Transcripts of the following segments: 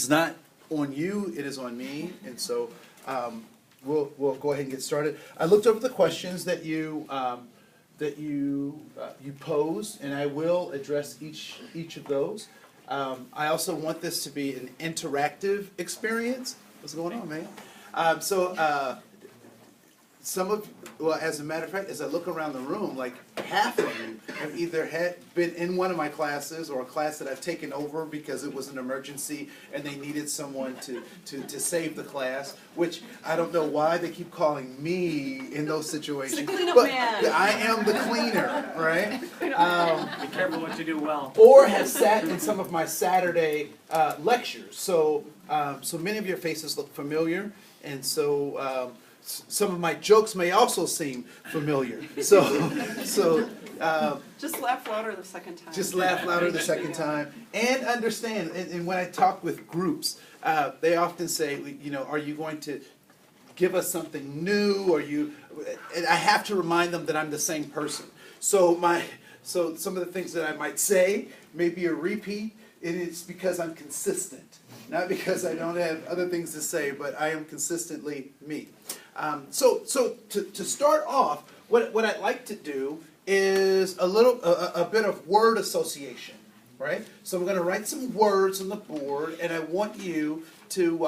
It's not on you, it is on me, and so we'll go ahead and get started. I looked over the questions that you posed, and I will address each of those. I also want this to be an interactive experience. What's going on, man? Well, as a matter of fact, as I look around the room, like half of you have either been in one of my classes or a class that I've taken over because it was an emergency and they needed someone to save the class, which I don't know why they keep calling me in those situations. But I am the cleaner, right? Be careful what you do well. Or have sat in some of my Saturday lectures. So many of your faces look familiar, and so some of my jokes may also seem familiar. So just laugh louder the second time. Just laugh louder the second time, and understand. And when I talk with groups, they often say, you know, are you going to give us something new? And I have to remind them that I'm the same person. So some of the things that I might say may be a repeat, and it's because I'm consistent. Not because I don't have other things to say, but I am consistently me. So to start off, what I'd like to do is a bit of word association, right? So I'm going to write some words on the board, and I want you to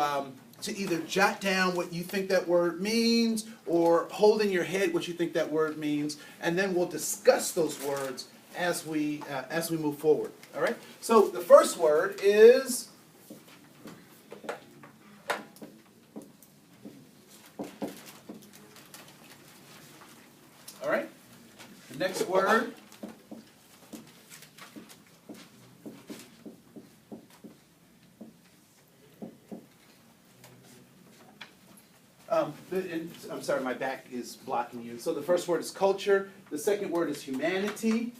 either jot down what you think that word means, or hold in your head what you think that word means, and then we'll discuss those words as we move forward. All right. So the first word is. All right. The next word. I'm sorry, my back is blocking you. So the first word is culture. The second word is humanity.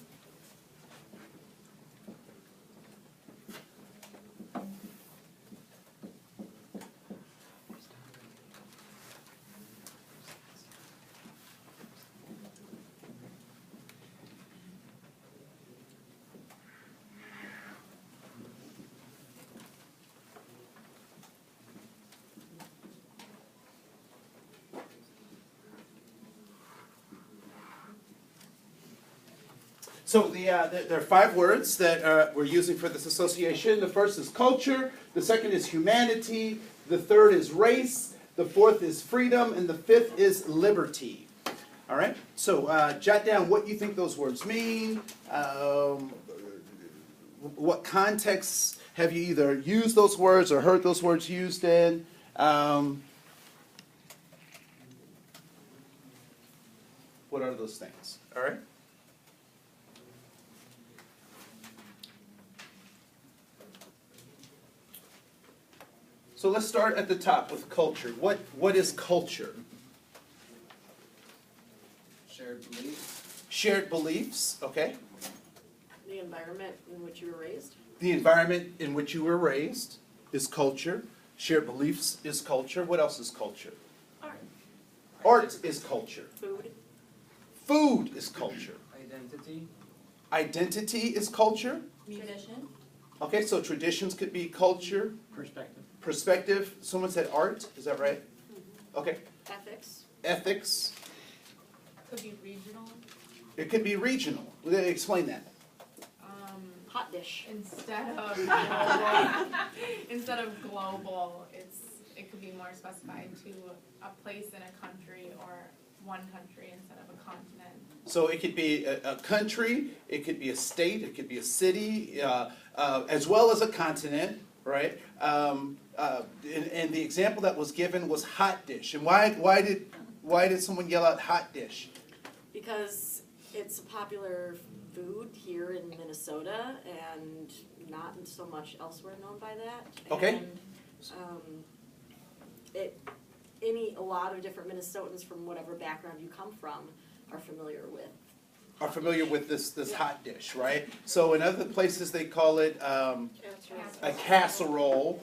So there are 5 words that we're using for this association. The first is culture, the second is humanity, the third is race, the fourth is freedom, and the fifth is liberty. All right? So jot down what you think those words mean, what contexts have you either used those words or heard those words used in. What are those things? All right? So let's start at the top with culture. What is culture? Shared beliefs. Shared beliefs, okay. The environment in which you were raised. The environment in which you were raised is culture. Shared beliefs is culture. What else is culture? Art. Art is culture. Food. Food is culture. Identity. Identity is culture. Tradition. Okay, so traditions could be culture. Perspective. Perspective. Someone said art. Is that right? Mm-hmm. Okay. Ethics. Ethics. Could be regional. It could be regional. Explain that. Hot dish. Instead of global, it could be more specified to a place in a country or one country instead of a continent. So it could be a country, it could be a state, it could be a city, as well as a continent, right? And the example that was given was hot dish. And why did someone yell out hot dish? Because it's a popular food here in Minnesota and not so much elsewhere known by that. Okay. And a lot of different Minnesotans from whatever background you come from are familiar with. This hot dish, right? So in other places they call it a casserole.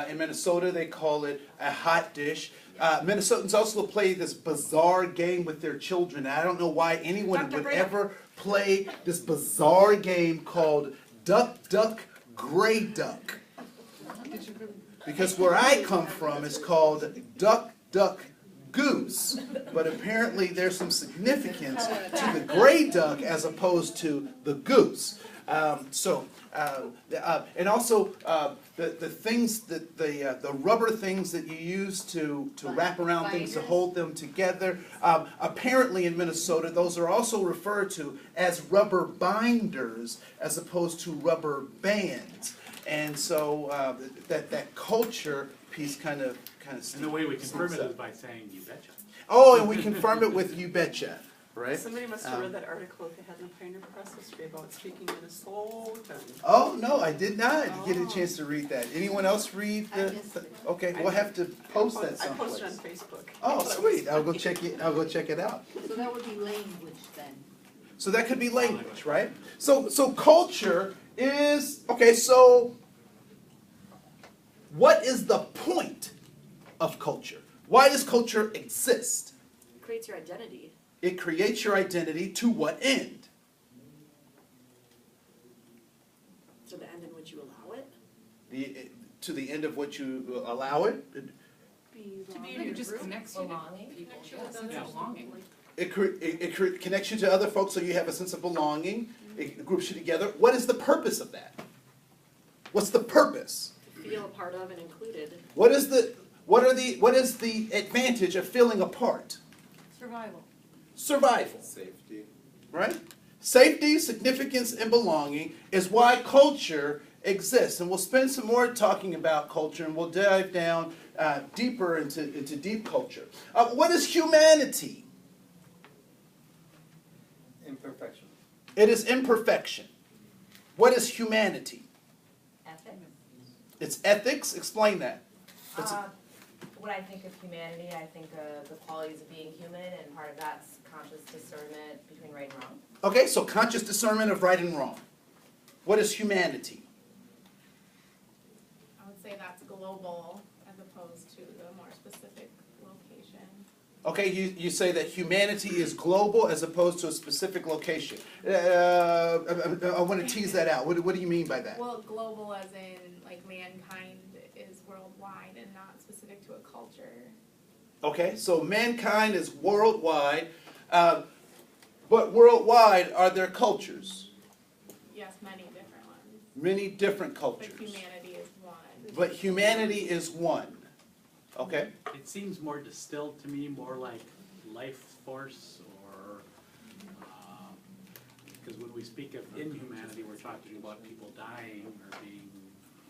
In Minnesota they call it a hot dish. Minnesotans also play this bizarre game with their children. I don't know why anyone would ever play this bizarre game called Duck, Duck, Gray Duck. because where I come from is called duck, duck, goose. But apparently there's some significance to the gray duck as opposed to the goose. And also the things that the rubber things that you use to wrap around things to hold them together. Apparently in Minnesota, those are also referred to as rubber binders as opposed to rubber bands. And so that culture piece kind of. And the way we confirm it is by saying you betcha. Oh, and we confirm it with you betcha, right? Somebody must have read that article at the Hadley Pioneer Press history about speaking Minnesotan. Oh, no, I did not get a chance to read that. Anyone else read I the? missed it. Okay, we'll have to post that I posted on someplace. Facebook. Oh, sweet, I'll go check it out. So that would be language then. So that could be language, right? So culture is, okay, so what is the point of culture? Why does culture exist? It creates your identity. It creates your identity to what end? To the end in which you allow it. To the end of what you allow it? It just connects you to people. Yeah, sense of belonging. It connects you to other folks so you have a sense of belonging. It groups you together. What is the purpose of that? What's the purpose? Feel a part of and included. What is the advantage of feeling a part? Survival. Survival. Safety. Right? Safety, significance, and belonging is why culture exists. And we'll spend some more talking about culture, and we'll dive down deeper into deep culture. What is humanity? Imperfection. It is imperfection. What is humanity? Ethics. It's ethics. Explain that. When I think of humanity, I think of the qualities of being human, and part of that's conscious discernment between right and wrong. Okay, so conscious discernment of right and wrong. What is humanity? I would say that's global as opposed to the more specific location. Okay, you say that humanity is global as opposed to a specific location. I want to tease that out. What do you mean by that? Well, global as in like mankind is worldwide and not specific to a culture. Okay, so mankind is worldwide, but worldwide are there cultures? Yes, many different ones. Many different cultures. But humanity is one. But humanity is one. Okay? It seems more distilled to me, more like life force, or because when we speak of inhumanity, we're talking about people dying or being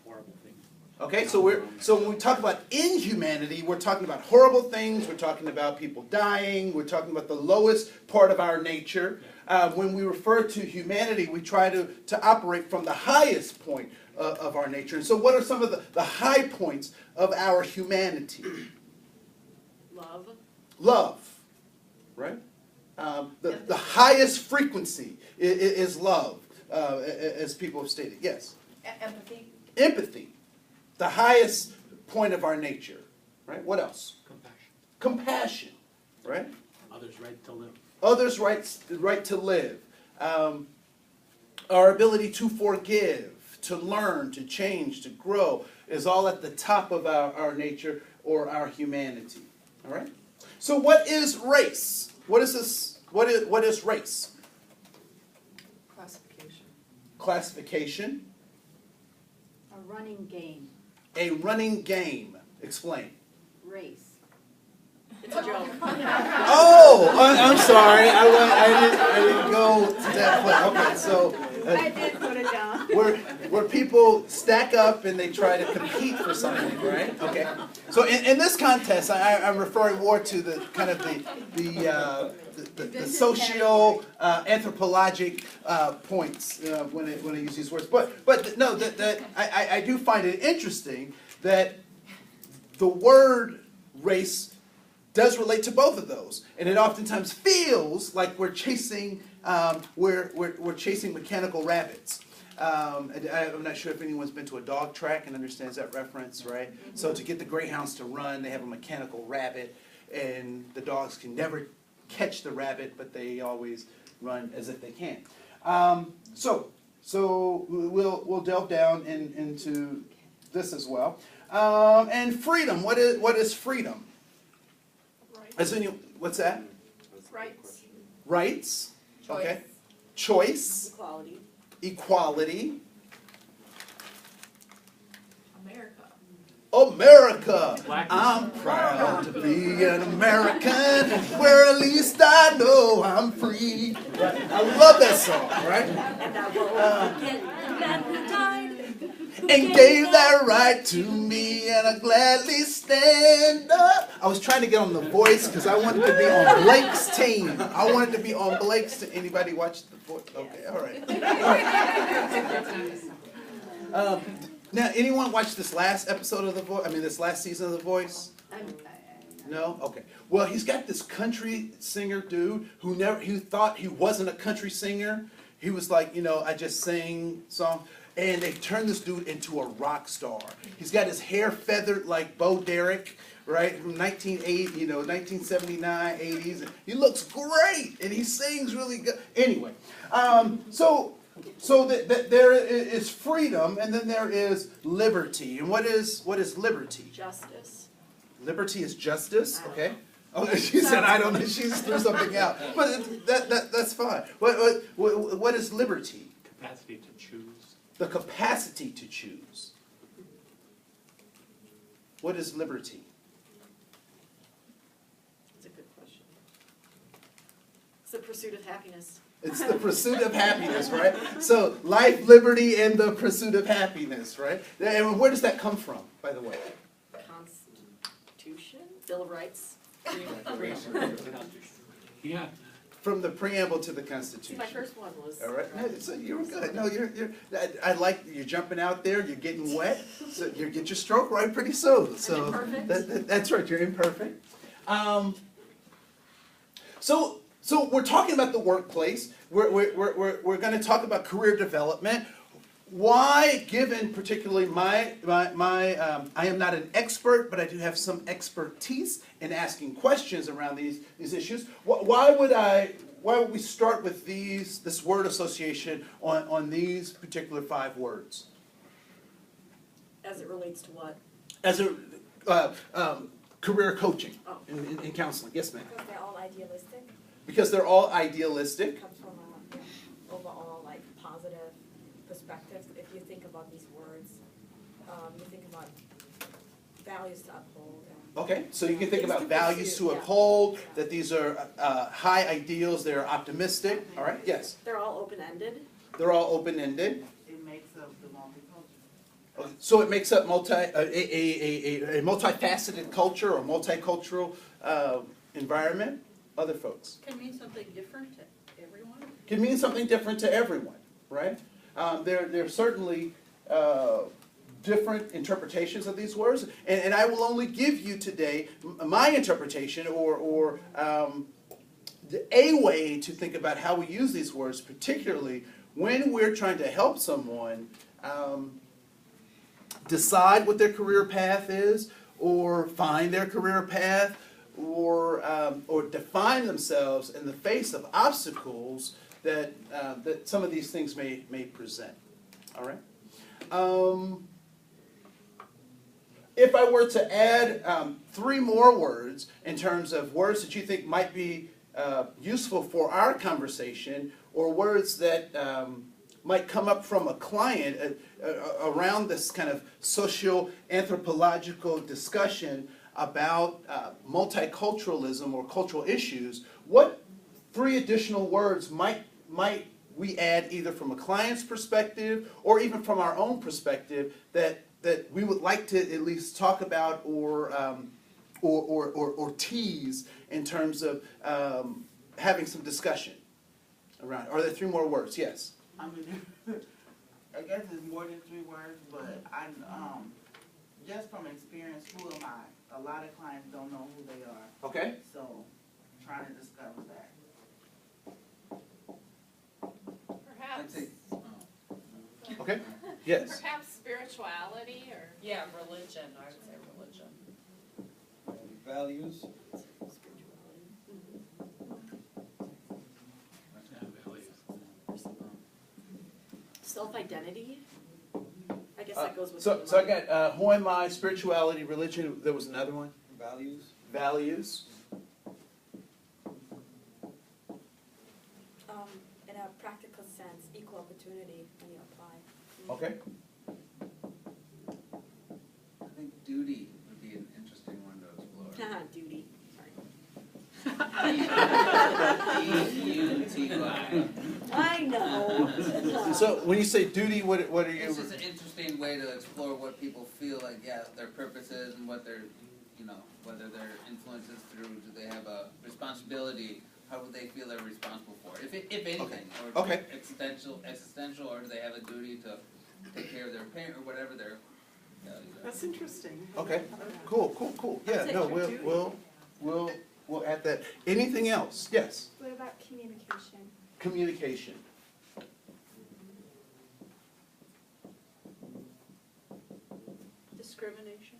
horrible things. Okay, so when we talk about inhumanity, we're talking about horrible things, we're talking about people dying, we're talking about the lowest part of our nature. When we refer to humanity, we try to operate from the highest point of our nature. And so what are some of the high points of our humanity? Love. Love, right? The highest frequency is love, as people have stated. Yes? Empathy. Empathy. The highest point of our nature, right? What else? Compassion. Compassion, right? Others' right to live. Others' right to live. Our ability to forgive, to learn, to change, to grow is all at the top of our nature or our humanity. All right? So what is race? What is this? What is race? Classification. Classification. A running game, A running game. Explain. race. It's a joke. Oh, I'm sorry. I didn't go to that point. Okay, so I did put it down. where people stack up and they try to compete for something, right? Okay. So in this contest, I'm referring more to the kind of the socio anthropologic points when I use these words. But no, that I do find it interesting that the word race does relate to both of those, and it oftentimes feels like we're chasing we're chasing mechanical rabbits. I'm not sure if anyone's been to a dog track and understands that reference, right? Mm-hmm. So to get the greyhounds to run, they have a mechanical rabbit, and the dogs can never catch the rabbit, but they always run as if they can. So we'll delve down into this as well. And freedom, what is freedom? Right. What's that? Rights. Rights, okay. Choice, Equality. equality, America. America. Black- I'm proud to be an American, where at least I know I'm free. Right? I love that song, right? And I won't forget the man who died. And gave that right to me, and I gladly stand up. I was trying to get on The Voice because I wanted to be on Blake's team. I wanted to be on Blake's team. Anybody watch The Voice? Okay, all right. All right. Now, anyone watch this last episode of The Voice? I mean, this last season of The Voice? No? Okay. Well, he's got this country singer dude who thought he wasn't a country singer. He was like, I just sing songs. And they turned this dude into a rock star. He's got his hair feathered like Bo Derek, right? From 1979, 80s. He looks great, and he sings really good. Anyway, so there is freedom, and then there is liberty. And what is liberty? Justice. Liberty is justice, okay? Oh, she said, I don't know. She just threw something out. But that's fine. What is liberty? Capacity to choose. The capacity to choose. What is liberty? That's a good question. It's the pursuit of happiness. It's the pursuit of happiness, right? So life, liberty, and the pursuit of happiness, right? And where does that come from, by the way? Constitution? Bill of Rights? Yeah. From the preamble to the See, Constitution. my first one was. All right, no, so you were good. No, I like you're jumping out there. You're getting wet. So you get your stroke right pretty soon. So imperfect. that's right. You're imperfect. So we're talking about the workplace. We're going to talk about career development. Why, given particularly I am not an expert, but I do have some expertise in asking questions around these issues. Why would we start with this word association on these particular 5 words? As it relates to what? As a career coaching Oh. in counseling. Yes, ma'am. Because they're all idealistic, Because they're all idealistic. comes from a overall like positive perspective. If you think about these words, you think about values to uphold. Okay, so you can think Things about to values pursue, to yeah. uphold, that these are high ideals, they're optimistic, all right, yes. They're all open-ended. They're all open-ended. It makes up the multicultural. Okay, so it makes up a multifaceted culture or multicultural environment. Other folks. Can mean something different to everyone. Can mean something different to everyone, right? There are certainly different interpretations of these words, and I will only give you today my interpretation or a way to think about how we use these words, particularly when we're trying to help someone decide what their career path is, or find their career path, or define themselves in the face of obstacles that some of these things may present. All right. If I were to add 3 more words in terms of words that you think might be useful for our conversation, or words that might come up from a client around this kind of social anthropological discussion about multiculturalism or cultural issues, what 3 additional words might we add either from a client's perspective or even from our own perspective that we would like to at least talk about or tease in terms of having some discussion around? Are there 3 more words? Yes. I mean, I guess it's more than 3 words, but I just from experience, who am I? A lot of clients don't know who they are, Okay. so trying to discover that. Perhaps, Okay. Yes. perhaps spirituality or. Yeah, religion, I would say religion. Values. Yeah, values. Self-identity, I guess guess that goes with. So I got who am I, spirituality, religion. There was another one. Values. Values. In a practical sense, equal opportunity when you apply. Okay. I think duty would be an interesting one to explore. Duty, sorry. D-U-T-Y. I know. So when you say duty, what are you? It's just an interesting way to explore what people feel like, yeah, their purpose is and what their, whether their influence is through, do they have a responsibility, how would they feel they're responsible for, if anything, or Okay. existential, or do they have a duty to take care of their parent, or whatever their values are. That's interesting. Okay. Cool. Yeah. No, we'll add that. Anything else? Yes. What about communication? Communication. Discrimination.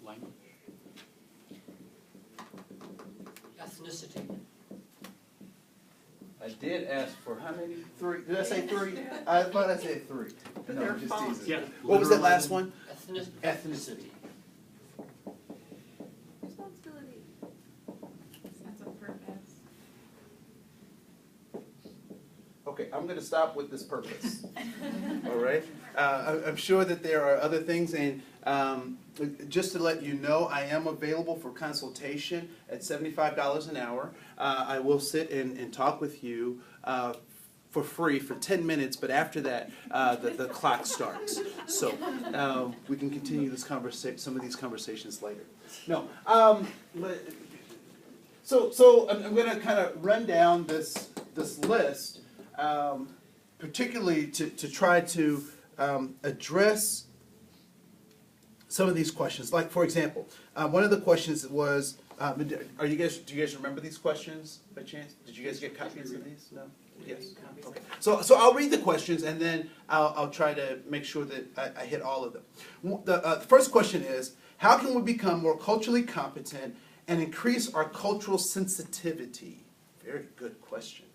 Language. Ethnicity. I did ask for how many? 3. Did I say 3? I thought I said 3. No, They're I'm just false. teasing. Yeah. What was that last one? Ethnicity. Responsibility. Sense of purpose. Okay, I'm going to stop with this purpose. All right? I'm sure that there are other things, and just to let you know, I am available for consultation at $75 an hour. I will sit and talk with you for free for 10 minutes, but after that, the clock starts. So we can continue some of these conversations later. No, so I'm going to kind of run down this list, particularly to try to address some of these questions. Like, for example, one of the questions was, do you guys remember these questions by chance? Did you guys get copies of these? No? Yes. Okay. So I'll read the questions, and then I'll try to make sure that I hit all of them. The first question is, how can we become more culturally competent and increase our cultural sensitivity? Very good question.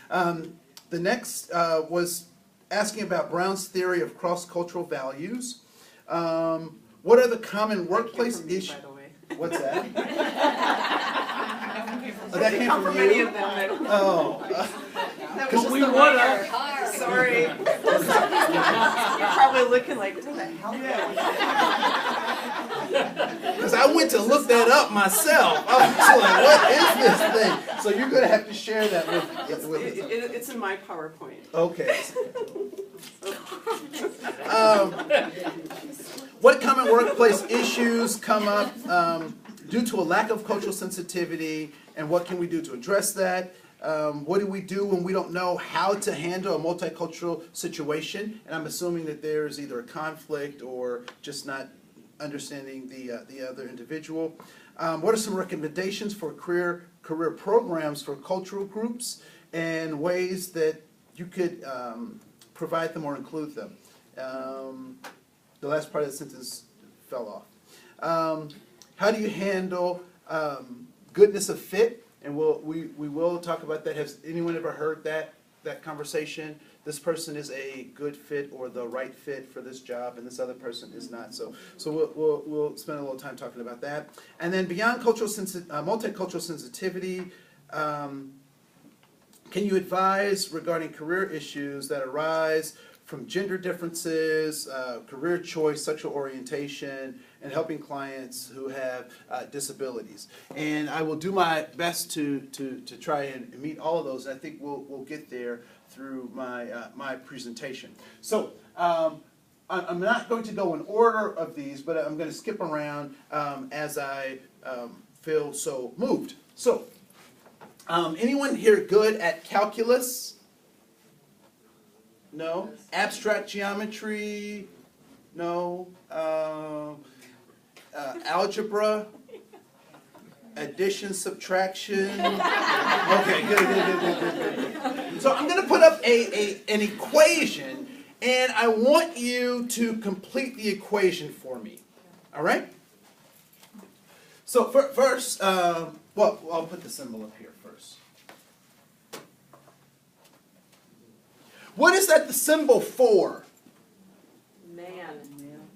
The next was asking about Brown's theory of cross-cultural values. What are the common workplace issues? By the way. What's that? Oh, That came from you? any of them. I don't know. Oh. That was just we the would minor. have. Sorry. You're probably looking like, what the hell? Because I went to look that up myself. I was like, what is this thing? So you're going to have to share that with us. It's in my PowerPoint. Okay. What common workplace issues come up due to a lack of cultural sensitivity, and what can we do to address that? What do we do when we don't know how to handle a multicultural situation? And I'm assuming that there's either a conflict or just not understanding the other individual. What are some recommendations for career programs for cultural groups and ways that you could provide them or include them? The last part of the sentence fell off. How do you handle goodness of fit? And we will talk about that. Has anyone ever heard that conversation? This person is a good fit or the right fit for this job, and this other person is not. So we'll spend a little time talking about that. And then beyond multicultural sensitivity, can you advise regarding career issues that arise from gender differences, career choice, sexual orientation, and helping clients who have disabilities? And I will do my best to try and meet all of those. I think we'll get there through my presentation. So I'm not going to go in order of these, but I'm going to skip around as I feel so moved. So anyone here good at calculus? No. Abstract geometry? No. Algebra? Addition, subtraction? Okay, good. So I'm going to put up an equation, and I want you to complete the equation for me. All right? So first, well, I'll put the symbol up here first. What is that the symbol for? Man.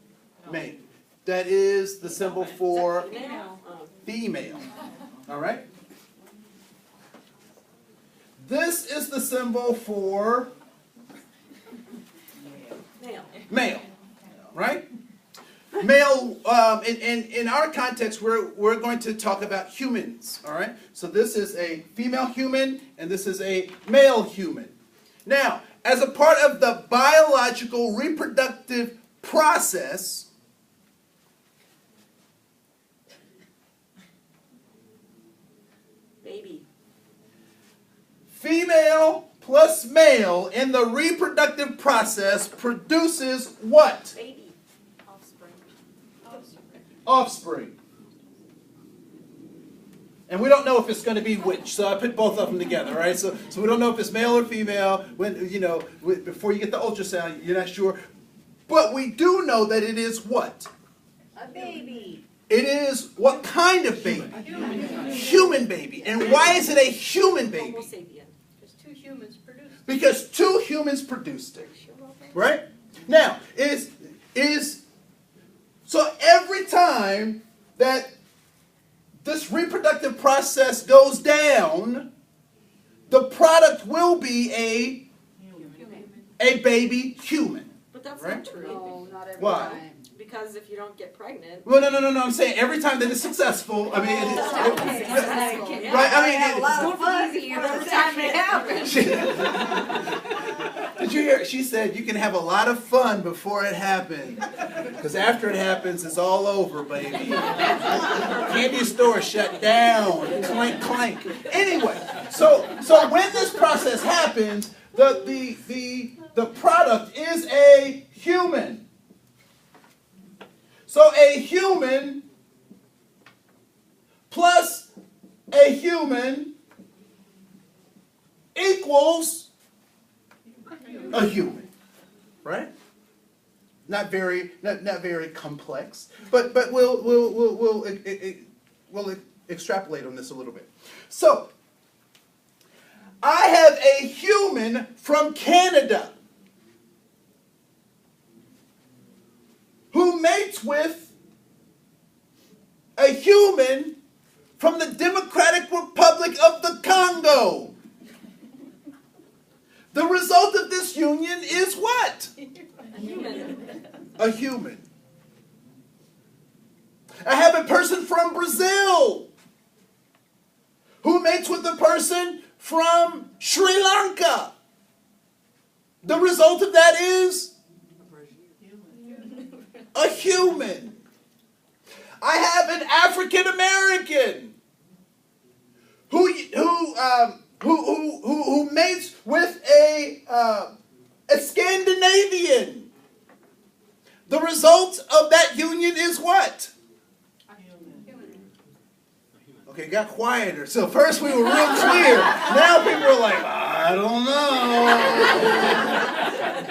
Man. That is the symbol for Female? Oh. female. All right? This is the symbol for Male. male. Right? Male, in our context, we're going to talk about humans. All right? So this is a female human, and this is a male human. Now, as a part of the biological reproductive process, Baby. female plus male in the reproductive process produces what? Baby. Offspring. Offspring. And we don't know if it's going to be which, so I put both of them together, right? So we don't know if it's male or female. When before you get the ultrasound, you're not sure. But we do know that it is what? A baby. It is what kind of baby? Human baby. And why is it a human baby? Homo sapien. Because two humans produce. Because two humans produced it. Right? Now, so every time that this reproductive process goes down, the product will be a baby human. But that's Right? not true. No, not every Why? time. Because if you don't get pregnant. Well, no. I'm saying every time that it's successful. I mean, right? I mean, A lot of fun by the time it happens. did you hear? She said you can have a lot of fun before it happens, because after it happens, it's all over, baby. Candy store shut down. Clank, clank. Anyway, so when this process happens, the product is a human. So a human plus a human equals a human, right? Not very complex, but we'll extrapolate on this a little bit. So I have a human from Canada who mates with a human from the Democratic Republic of the Congo. The result of this union is what? A human. A human. I have a person from Brazil who mates with a person from Sri Lanka. The result of that is a human. I have an African American who mates with a Scandinavian. The result of that union is what? Okay, it got quieter. So first we were real clear. Now people are like, I don't know.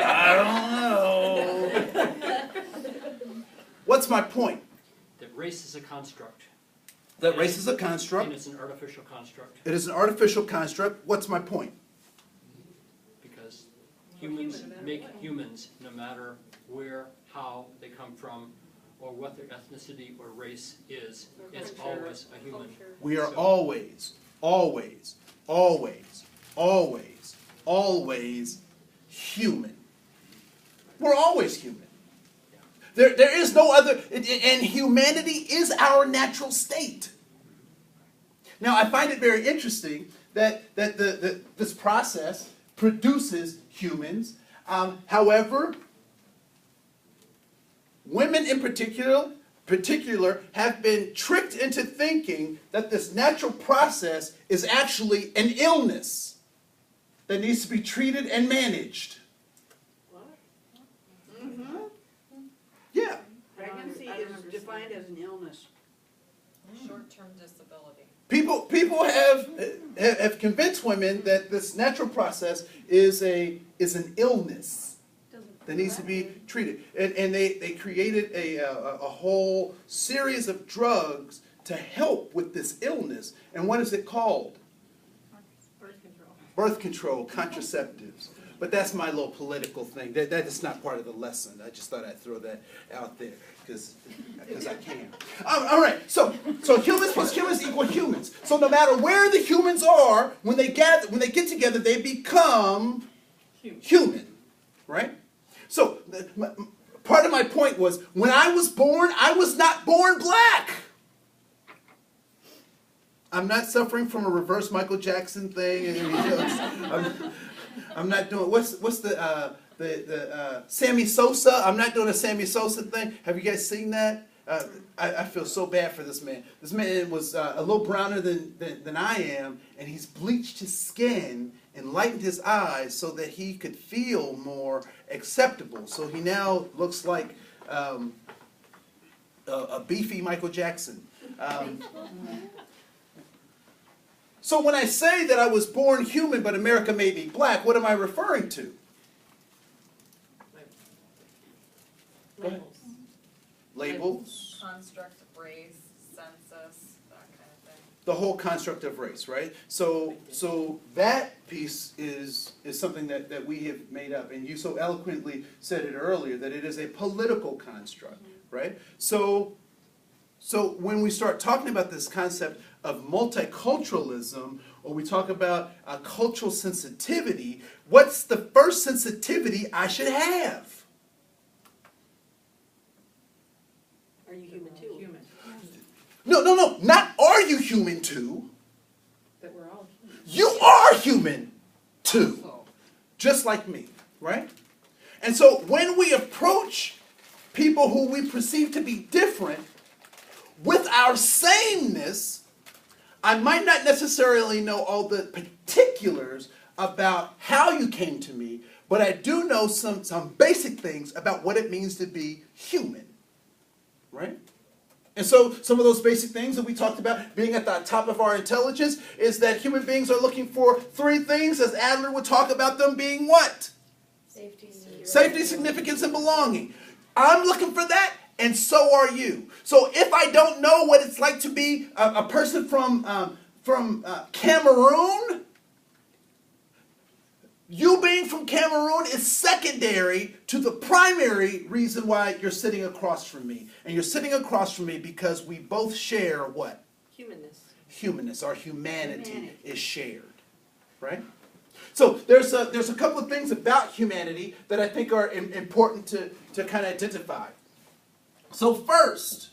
I don't know. What's my point? That race is a construct. That race is a construct. And it's an artificial construct. It is an artificial construct. What's my point? Because humans make humans no matter where, how they come from, or what their ethnicity or race is. It's always a human. We are always human. We're always human. There is no other, and humanity is our natural state. Now, I find it very interesting that this process produces humans. However, women in particular have been tricked into thinking that this natural process is actually an illness that needs to be treated and managed. What? Yeah. Pregnancy I don't is understand. defined as an illness. Short-term disability. People have convinced women that this natural process is an illness that needs to be treated, and they created a whole series of drugs to help with this illness. And what is it called? Birth control. Birth control, contraceptives. but that's my little political thing. That is not part of the lesson. I just thought I'd throw that out there because I can. All right. So humans plus humans equal humans. So no matter where the humans are, when they get together, they become human, right? So part of my point was when I was born, I was not born black. I'm not suffering from a reverse Michael Jackson thing. And, you know, I'm not doing what's the Sammy Sosa. I'm not doing a Sammy Sosa thing. Have you guys seen that? I feel so bad for this man. This man was a little browner than I am, and he's bleached his skin and lightened his eyes so that he could feel more acceptable. So he now looks like a beefy Michael Jackson. So when I say that I was born human but America made me black, what am I referring to? Labels. Labels. Construct of race, census, that kind of thing. The whole construct of race, right? So that piece is something that we have made up. And you so eloquently said it earlier, that it is a political construct, right? So when we start talking about this concept of multiculturalism, or we talk about cultural sensitivity, what's the first sensitivity I should have? Are you human too? Human. No, not are you human too? That we're all human. You are human too, just like me, right? And so when we approach people who we perceive to be different with our sameness, I might not necessarily know all the particulars about how you came to me, but I do know some basic things about what it means to be human, right? And so some of those basic things that we talked about being at the top of our intelligence is that human beings are looking for three things, as Adler would talk about them being what? Safety, significance, and belonging. I'm looking for that, and so are you. So if I don't know what it's like to be a person from Cameroon, you being from Cameroon is secondary to the primary reason why you're sitting across from me. And you're sitting across from me because we both share what? Humanness. Our humanity is shared, right? So there's a couple of things about humanity that I think are important to kind of identify. So first,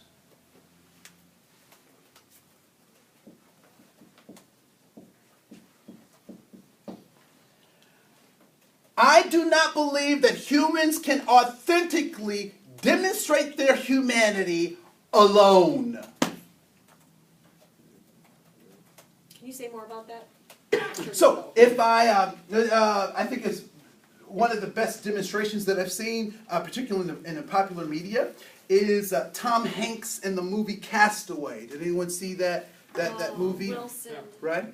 I do not believe that humans can authentically demonstrate their humanity alone. Can you say more about that? So if I think it's one of the best demonstrations that I've seen, particularly in the popular media, is Tom Hanks in the movie Castaway. Did anyone see that movie? Wilson. Right?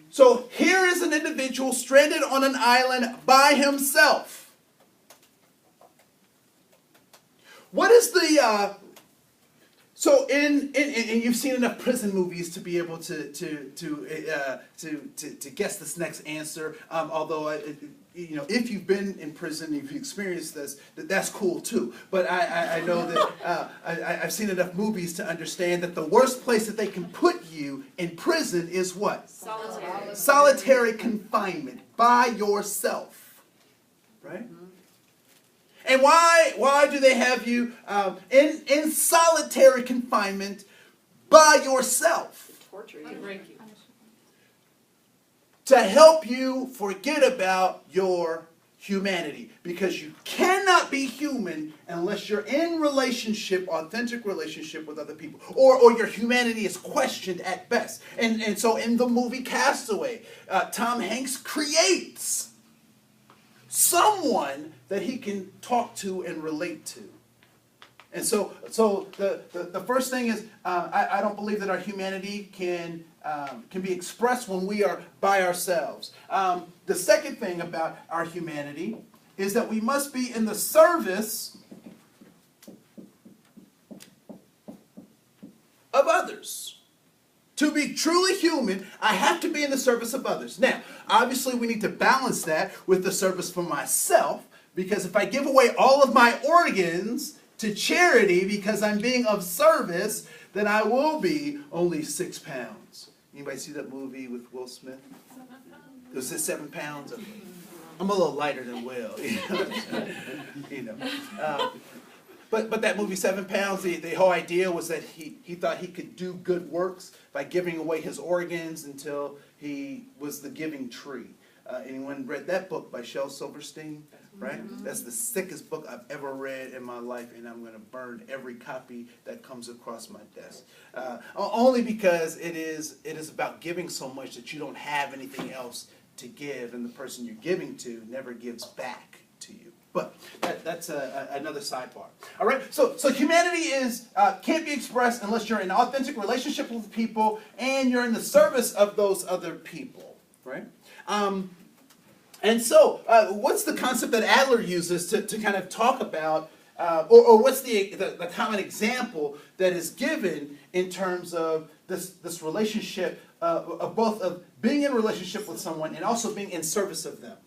So here is an individual stranded on an island by himself. What is the so in you've seen enough prison movies to be able to guess this next answer. Although if you've been in prison, if you've experienced this, that's cool too. But I know that I've seen enough movies to understand that the worst place that they can put you in prison is what? Solitary. Solitary confinement by yourself, right? And why do they have you in solitary confinement by yourself? Torture you. Break you. To help you forget about your humanity. Because you cannot be human unless you're in relationship, authentic relationship with other people. Or your humanity is questioned at best. And so in the movie Castaway, Tom Hanks creates someone that he can talk to and relate to. And so the first thing is I don't believe that our humanity can be expressed when we are by ourselves. The second thing about our humanity is that we must be in the service of others. To be truly human, I have to be in the service of others. Now, obviously we need to balance that with the service for myself, because if I give away all of my organs to charity because I'm being of service, then I will be only 6 pounds. Anybody see that movie with Will Smith? Was it 7 pounds? Okay. I'm a little lighter than Will. You know. But that movie 7 pounds, the whole idea was that he thought he could do good works by giving away his organs until he was the giving tree. Anyone read that book by Shel Silverstein? Right? That's the sickest book I've ever read in my life, and I'm going to burn every copy that comes across my desk. Only because it is about giving so much that you don't have anything else to give, and the person you're giving to never gives back to you. But that's another sidebar. All right. So humanity can't be expressed unless you're in authentic relationship with people and you're in the service of those other people. Right. And so, what's the concept that Adler uses to kind of talk about, or what's the common example that is given in terms of this relationship of both of being in a relationship with someone and also being in service of them?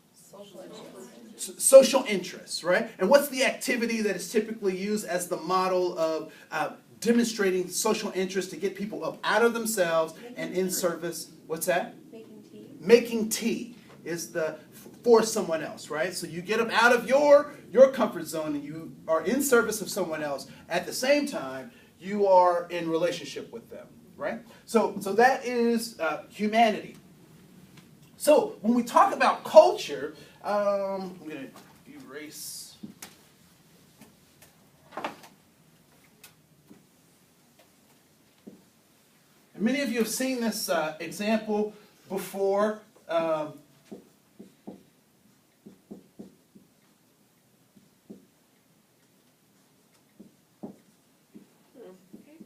Social interests, right? And what's the activity that is typically used as the model of demonstrating social interest to get people up out of themselves and in service? What's that? Making tea. Making tea is for someone else, right? So you get them out of your comfort zone and you are in service of someone else. At the same time, you are in relationship with them, right? So that is humanity. So when we talk about culture, I'm going to erase. And many of you have seen this example before. It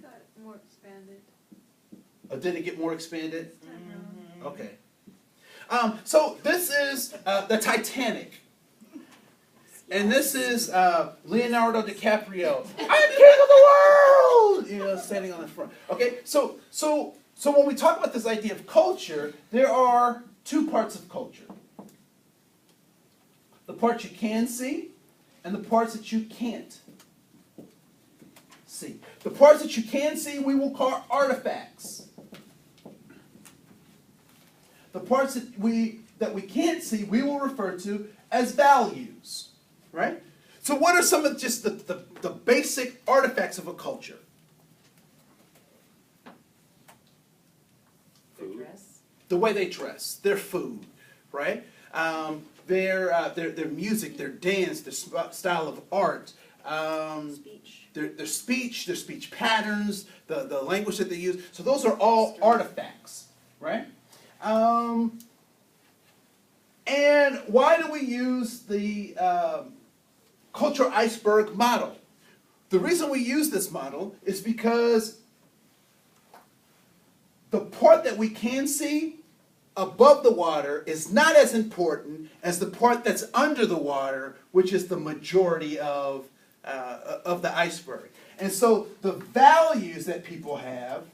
got more expanded. Did it get more expanded? Okay. So this is the Titanic. And this is Leonardo DiCaprio. I'm king of the world! You know, standing on the front. Okay, so when we talk about this idea of culture, there are two parts of culture. The parts you can see and the parts that you can't see. The parts that you can see we will call artifacts. The parts that we can't see we will refer to as values. Right? So what are some of just the basic artifacts of a culture? The way they dress, their food, right? Their music, their dance, their style of art, their speech patterns, the language that they use. So those are all artifacts, right? And why do we use the culture iceberg model? The reason we use this model is because the part that we can see above the water is not as important as the part that's under the water, which is the majority of the iceberg. And so the values that people have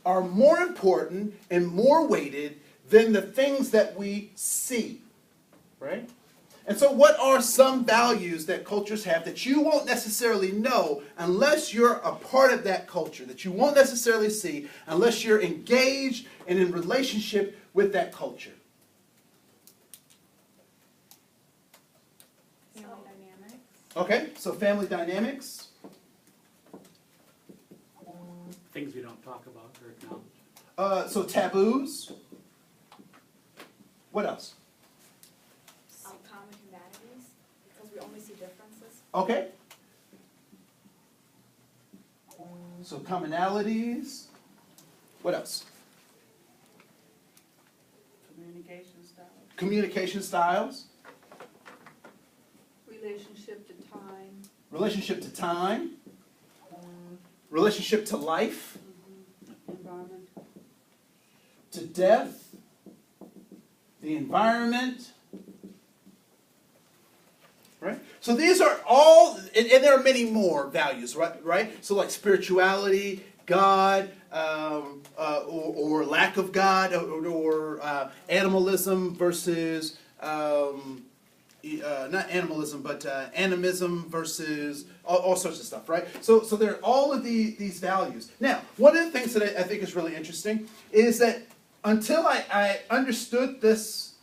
are more important and more weighted than the things that we see, right? And so what are some values that cultures have that you won't necessarily know unless you're a part of that culture, that you won't necessarily see unless you're engaged and in relationship with that culture? Family dynamics. Okay, so family dynamics. Things we don't talk about or acknowledge. So taboos. What else? Common humanities, because we only see differences. Okay. So commonalities. What else? Communication style. Communication styles. Relationship to time. Relationship to time. Relationship to life. Environment. To death. The environment. Right? So these are all, and there are many more values, right? So like spirituality God, or lack of God, or animalism versus, not animalism, but animism versus all sorts of stuff, right? So there are all of these values. Now, one of the things that I think is really interesting is that until I understood this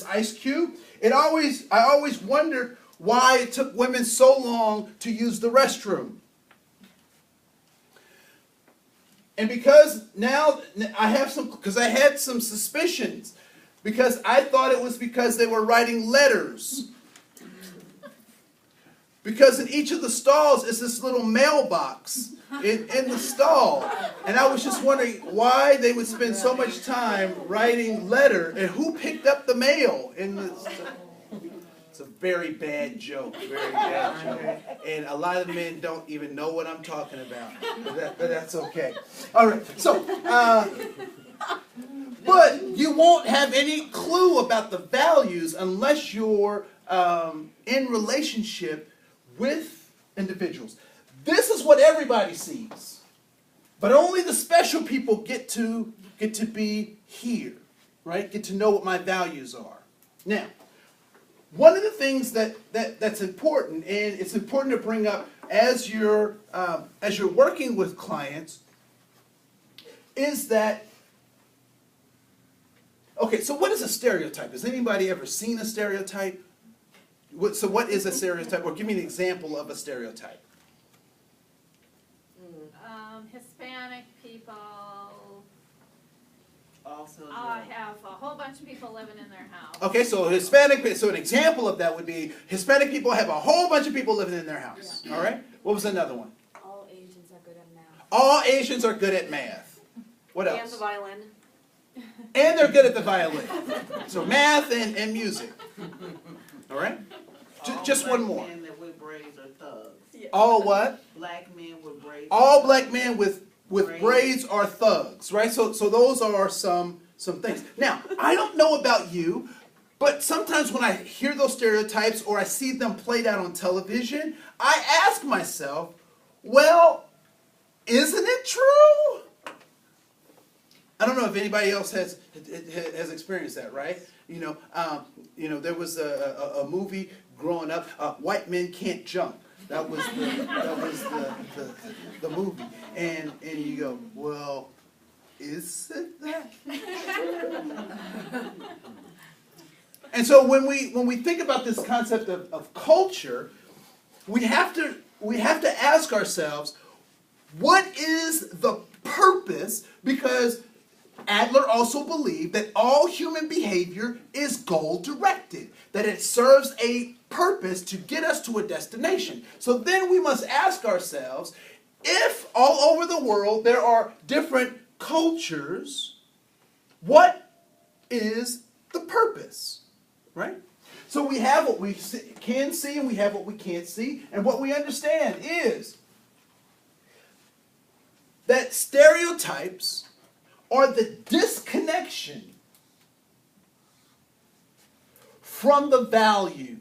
ice cube, I always wondered why it took women so long to use the restroom. And because now I had some suspicions, because I thought it was because they were writing letters. Because in each of the stalls is this little mailbox in the stall. And I was just wondering why they would spend so much time writing letter, and who picked up the mail in the. It's a very bad joke, very bad joke. And a lot of men don't even know what I'm talking about. But that's okay. All right, so, but you won't have any clue about the values unless you're in relationship with individuals. This is what everybody sees. But only the special people get to be here, right? Get to know what my values are. Now, one of the things that's important, and it's important to bring up as you're working with clients, is that, okay, so what is a stereotype? Has anybody ever seen a stereotype? So what is a stereotype? Or give me an example of a stereotype. Hispanic people Also, have a whole bunch of people living in their house. Okay, so an example of that would be Hispanic people have a whole bunch of people living in their house. Yeah. All right? What was another one? All Asians are good at math. All Asians are good at math. What else? And the violin. And they're good at the violin. So math and music. All right? Just one more. Men that wear braids are thugs. All what? Black men with braids. All black men with braids are thugs, right? So those are some things. Now, I don't know about you, but sometimes when I hear those stereotypes or I see them played out on television, I ask myself, well, isn't it true? I don't know if anybody else has experienced that, right? You know, there was a movie growing up, White Men Can't Jump. That was the movie, and you go, well, is it that? And so when we think about this concept of culture, we have to ask ourselves, what is the purpose? Because Adler also believed that all human behavior is goal-directed, that it serves a purpose to get us to a destination. So then we must ask ourselves, if all over the world there are different cultures, what is the purpose? Right? So we have what we can see and we have what we can't see, and what we understand is that stereotypes are the disconnection from the values.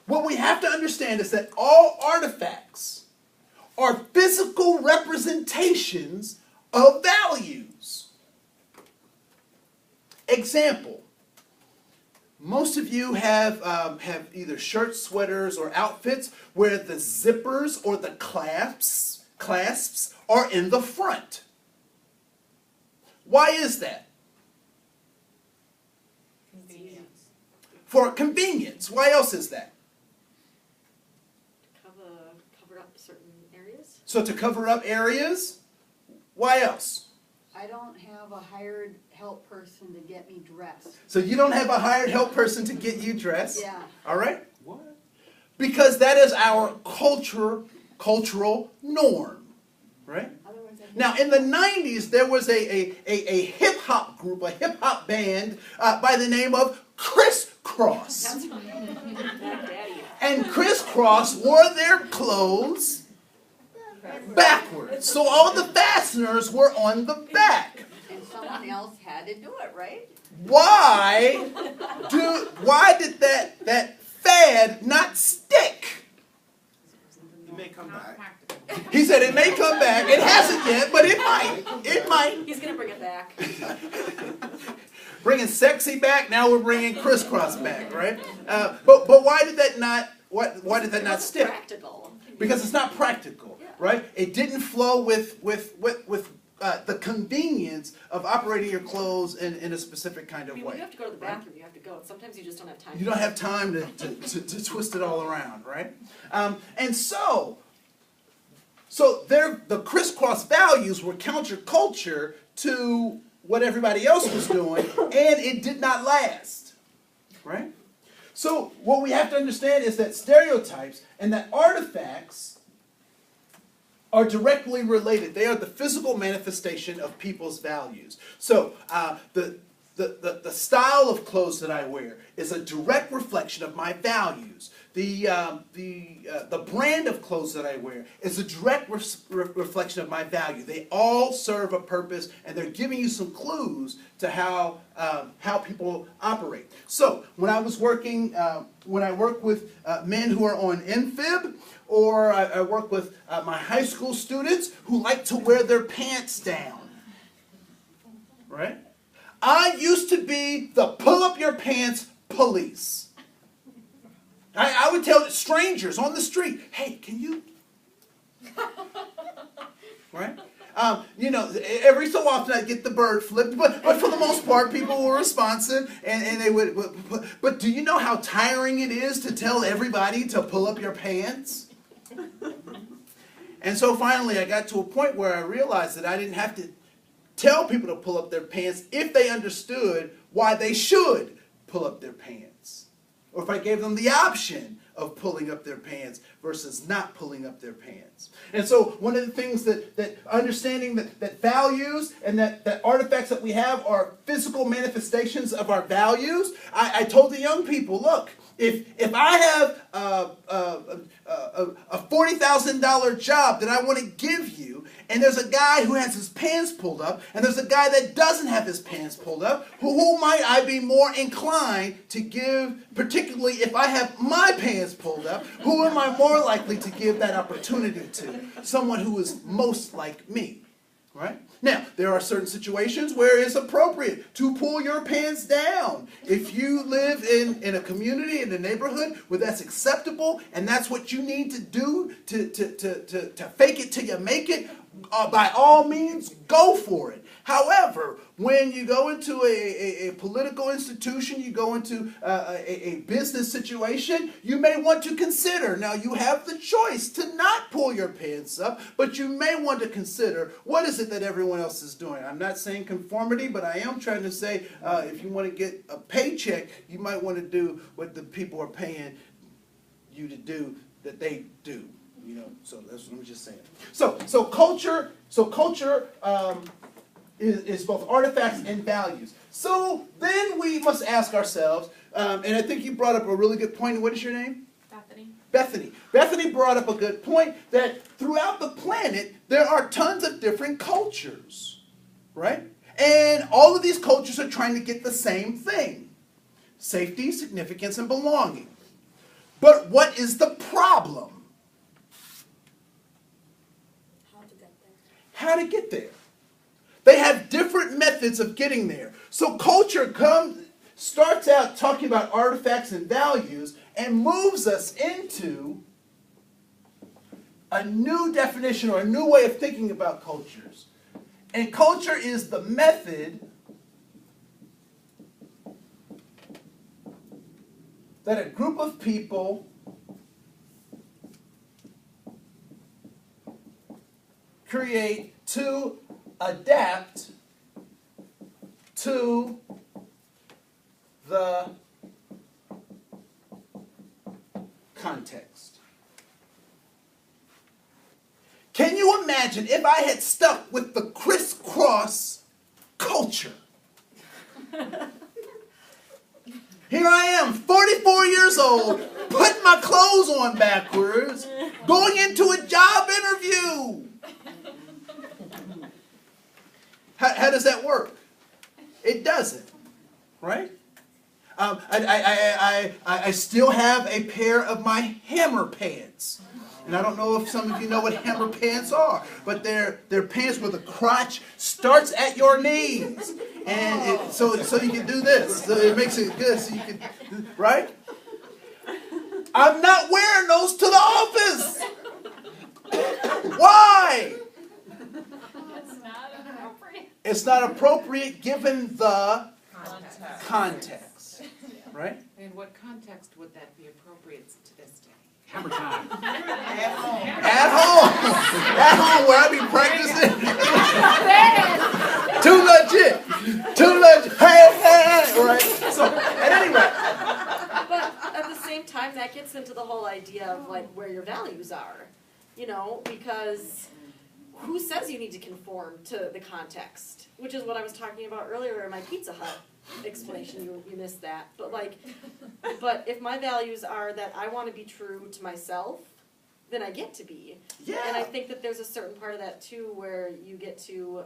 What we have to understand is that all artifacts are physical representations of values. Example, most of you have either shirts, sweaters, or outfits where the zippers or the clasps are in the front. Why is that? Convenience. For convenience. Why else is that? Cover up certain areas. So to cover up areas. Why else? I don't have a hired help person to get me dressed. So you don't have a hired help person to get you dressed? Yeah. All right? What? Because that is our cultural norm. Right? Now, in the 90s, there was a hip-hop group, a hip-hop band by the name of Crisscross. And Crisscross wore their clothes backwards. So all the fasteners were on the back. And someone else had to do it, right? Why did that fad not stick? You may come back. He said it may come back. It hasn't yet, but it might. It might. He's gonna bring it back. Bringing sexy back. Now we're bringing crisscross back, right? But why did that not? Why did that not It's stick? practical. Because it's not practical, right? It didn't flow with the convenience of operating your clothes in a specific kind I of mean, when way. you have to go to the bathroom, you have to go, and sometimes you just don't have time. You don't have time to twist it all around, right? And so the crisscross values were counterculture to what everybody else was doing, and it did not last, right? So what we have to understand is that stereotypes and that artifacts are directly related. They are the physical manifestation of people's values. So the style of clothes that I wear is a direct reflection of my values. The brand of clothes that I wear is a direct reflection of my value. They all serve a purpose, and they're giving you some clues to how people operate. So when I was working, when I work with men who are on NFIB, or I work with my high school students who like to wear their pants down, right? I used to be the pull up your pants police. I would tell strangers on the street, hey, can you? Right? Every so often I'd get the bird flipped, but for the most part, people were responsive, and they would, but do you know how tiring it is to tell everybody to pull up your pants? And so finally I got to a point where I realized that I didn't have to tell people to pull up their pants if they understood why they should pull up their pants. Or if I gave them the option of pulling up their pants versus not pulling up their pants. And so one of the things that understanding that values and that artifacts that we have are physical manifestations of our values, I told the young people, look, if I have a $40,000 job that I want to give you, and there's a guy who has his pants pulled up, and there's a guy that doesn't have his pants pulled up, who might I be more inclined to give, particularly if I have my pants pulled up, who am I more likely to give that opportunity to? Someone who is most like me, right? Now, there are certain situations where it's appropriate to pull your pants down. If you live in a community, in a neighborhood where that's acceptable and that's what you need to do to fake it till you make it, by all means, go for it. However, when you go into a political institution, you go into a business situation, you may want to consider, now you have the choice to not pull your pants up, but you may want to consider, what is it that everyone else is doing? I'm not saying conformity, but I am trying to say, if you want to get a paycheck, you might want to do what the people are paying you to do that they do. So that's what I'm just saying. So culture is both artifacts and values. So then we must ask ourselves, and I think you brought up a really good point. What is your name? Bethany. Bethany. Bethany brought up a good point that throughout the planet there are tons of different cultures, right? And all of these cultures are trying to get the same thing: safety, significance, and belonging. But what is the problem? How to get there. They have different methods of getting there. So culture starts out talking about artifacts and values and moves us into a new definition or a new way of thinking about cultures. And culture is the method that a group of people create to adapt to the context. Can you imagine if I had stuck with the crisscross culture? Here I am, 44 years old, putting my clothes on backwards, going into a job interview. How does that work? It doesn't, right? I still have a pair of my hammer pants. And I don't know if some of you know what hammer pants are, but they're pants where the crotch starts at your knees. And so you can do this. So it makes it good so you can, right? I'm not wearing those to the office. Why? It's not appropriate. It's not appropriate given the context, right? In what context would that be appropriate to this day? Hammer time. At home where I be practicing. Too legit, hey, right? So, at any rate. But at the same time, that gets into the whole idea of like where your values are, you know, because who says you need to conform to the context? Which is what I was talking about earlier in my Pizza Hut explanation. You missed that, but if my values are that I want to be true to myself, then I get to be. Yeah. And I think that there's a certain part of that too where you get to.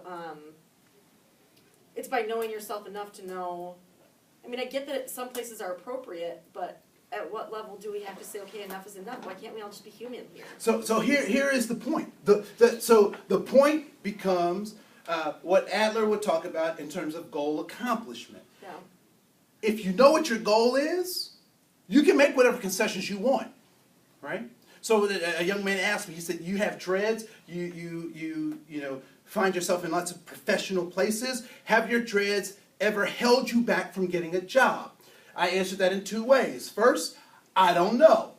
It's by knowing yourself enough to know. I mean, I get that some places are appropriate, but at what level do we have to say, okay, enough is enough? Why can't we all just be human here? So here is the point. So the point becomes what Adler would talk about in terms of goal accomplishment. Yeah. If you know what your goal is, you can make whatever concessions you want, right? So a young man asked me, he said, you have dreads, you know, find yourself in lots of professional places. Have your dreads ever held you back from getting a job? I answered that in two ways. First, I don't know.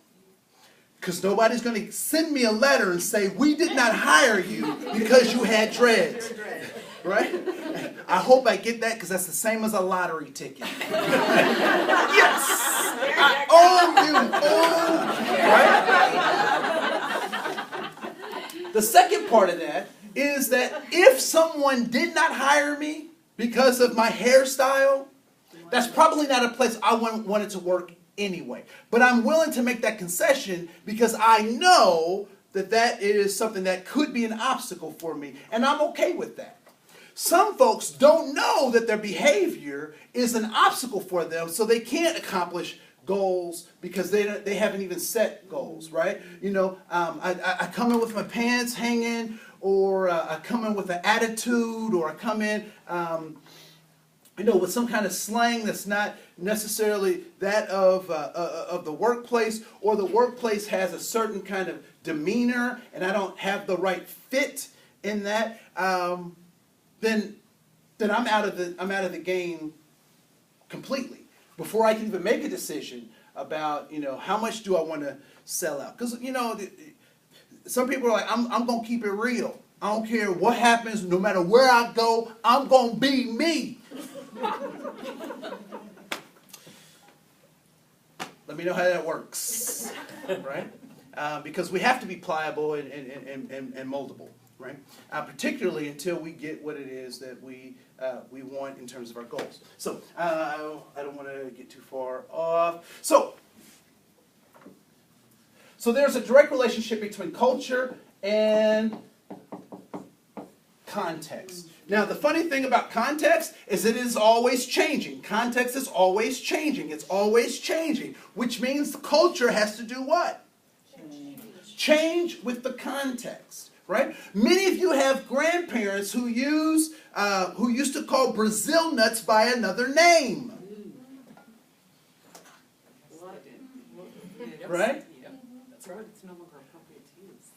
Because nobody's going to send me a letter and say, we did not hire you because you had dreads. Right? I hope I get that because that's the same as a lottery ticket. Yes! I owe you. Right? The second part of that is that if someone did not hire me because of my hairstyle, that's probably not a place I wanted to work anyway. But I'm willing to make that concession because I know that that is something that could be an obstacle for me, and I'm okay with that. Some folks don't know that their behavior is an obstacle for them, so they can't accomplish goals because they haven't even set goals, right? You know, I come in with my pants hanging, or I come in with an attitude, or I come in you know, with some kind of slang that's not necessarily that of the workplace, or the workplace has a certain kind of demeanor, and I don't have the right fit in that, then I'm out of the game completely before I can even make a decision about, you know, how much do I want to sell out? Because, you know, some people are like, I'm gonna keep it real. I don't care what happens, no matter where I go, I'm gonna be me. Let me know how that works, right? Because we have to be pliable and moldable, right? Particularly until we get what it is that we want in terms of our goals. So I don't want to get too far off. So there's a direct relationship between culture and context. Now, the funny thing about context is it is always changing. Context is always changing. It's always changing, which means the culture has to do what? Change with the context, right? Many of you have grandparents who used to call Brazil nuts by another name. Right? That's right. It's no longer appropriate to use.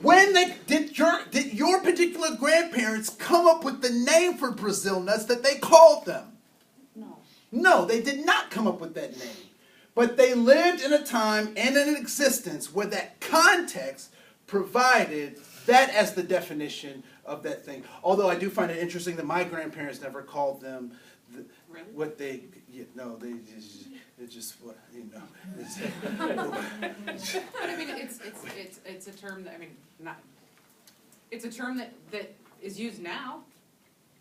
When did your particular grandparents come up with the name for Brazil nuts that they called them? No. No, they did not come up with that name. But they lived in a time and in an existence where that context provided that as the definition of that thing. Although I do find it interesting that my grandparents never called them what they, it's just what, you know. But I mean, it's a term that, I mean, it's a term that is used now.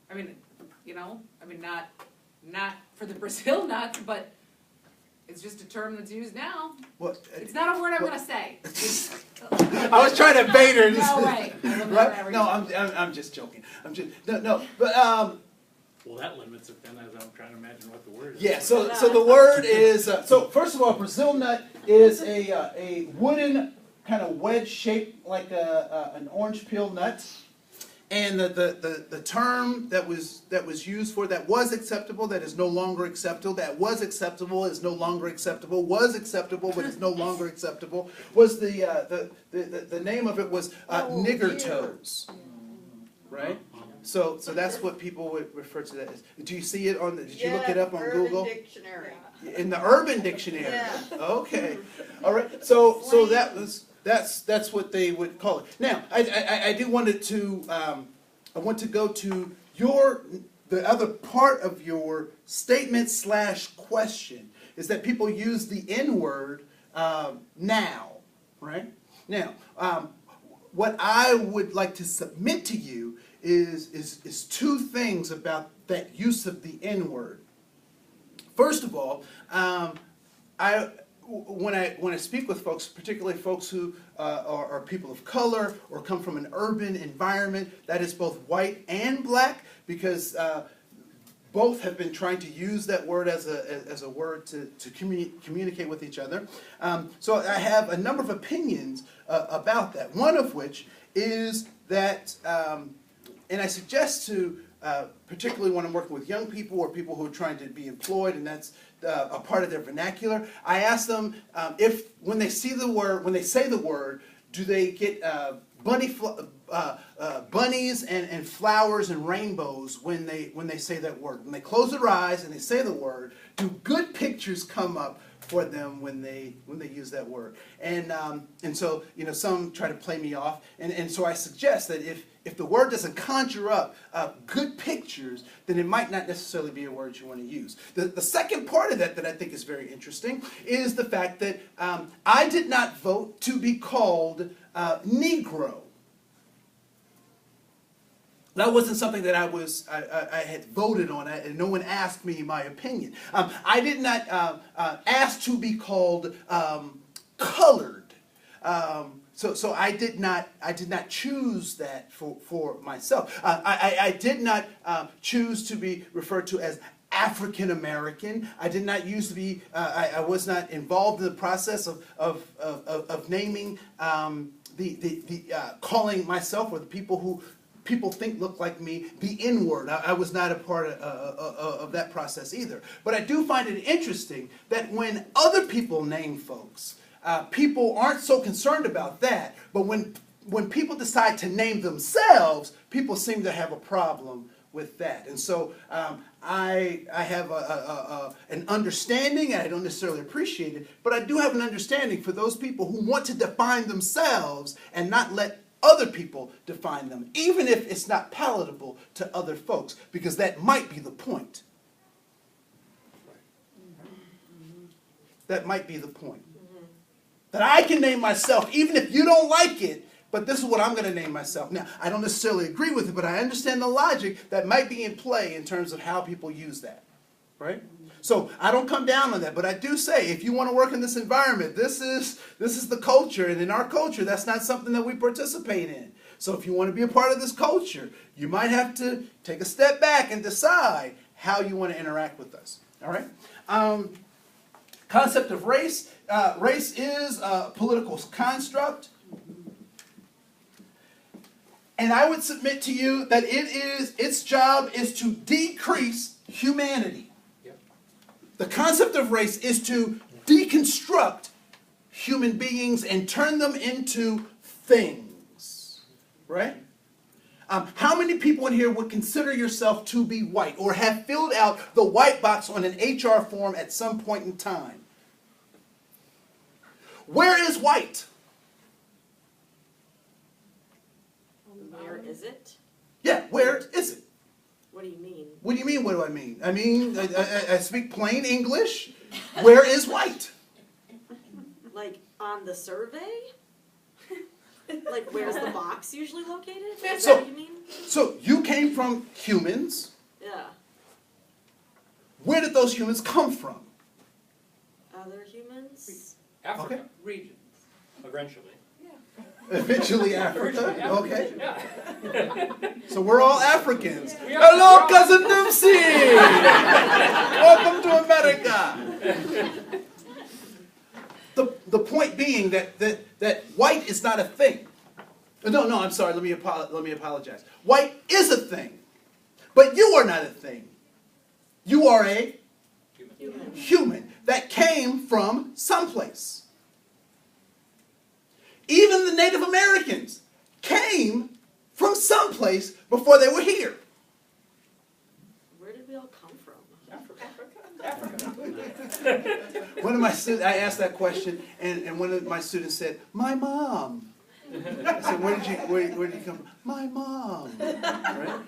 I mean, you know, I mean, not for the Brazil nuts, but it's just a term that's used now. What? It's not a word I'm gonna say. I was trying to bait her. No, right. Right? No, I'm just joking. No, but Well, that limits it then, as I'm trying to imagine what the word is. yeah. So the word is so. First of all, Brazil nut is a wooden kind of wedge shaped like an orange peel nut. And the term that was used for that was acceptable, that is no longer acceptable, that was acceptable, is no longer acceptable, was acceptable, but is no longer acceptable, was the name of it was nigger toes. Right? So that's what people would refer to that as. Do you see it on did you look it up on Google? Dictionary. In the Urban Dictionary. Yeah. Okay. All right. So that's what they would call it. Now, I do wanted to I want to go to the other part of your statement / question is that people use the N-word now, right? Now, what I would like to submit to you is two things about that use of the N-word. First of all, when I speak with folks, particularly folks who are people of color or come from an urban environment that is both white and black, because both have been trying to use that word as a word to communicate with each other. So I have a number of opinions about that. One of which is that, and I suggest to particularly when I'm working with young people or people who are trying to be employed, and that's a part of their vernacular. I ask them if when they say the word, do they get bunnies and flowers and rainbows when they say that word? When they close their eyes and they say the word, do good pictures come up for them when they use that word? And so some try to play me off, and so I suggest that if the word doesn't conjure up good pictures, then it might not necessarily be a word you want to use. The second part of that I think is very interesting is the fact that I did not vote to be called Negro. That wasn't something that I had voted on, and no one asked me my opinion. I did not ask to be called colored. So I did not choose that for myself. I did not choose to be referred to as African American. I did not use to be. I was not involved in the process of naming calling myself or the people who people think look like me the N-word. I was not a part of that process either. But I do find it interesting that when other people name folks, people aren't so concerned about that. But when people decide to name themselves, people seem to have a problem with that. And so I have an understanding, and I don't necessarily appreciate it, but I do have an understanding for those people who want to define themselves and not let other people define them, even if it's not palatable to other folks, because that might be the point. That might be the point. That I can name myself, even if you don't like it, but this is what I'm going to name myself. Now, I don't necessarily agree with it, but I understand the logic that might be in play in terms of how people use that, right? So I don't come down on that, but I do say if you want to work in this environment, this is the culture, and in our culture, that's not something that we participate in. So if you want to be a part of this culture, you might have to take a step back and decide how you want to interact with us. All right? Concept of race. Race is a political construct. And I would submit to you that its job is to decrease humanity. The concept of race is to deconstruct human beings and turn them into things, right? How many people in here would consider yourself to be white or have filled out the white box on an HR form at some point in time? Where is white? Where is it? Yeah, where is it? What do you mean? What do you mean, what do I mean? I mean, I speak plain English. Where is white? Like on the survey? Like where's the box usually located? Is that what you mean? So you came from humans. Yeah. Where did those humans come from? Other humans? Africa. Okay. Regions. Eventually. Eventually Africa. Okay. Yeah. So we're all Africans. We are. Hello, Cousin Dipsy! Welcome to America. the point being that white is not a thing. No, I'm sorry, let me apologize. White is a thing, but you are not a thing. You are a human that came from someplace. Even the Native Americans came from someplace before they were here. Where did we all come from? One of my students, I asked that question, and one of my students said, "My mom." I said, "Where did you come from?" "My mom." Right?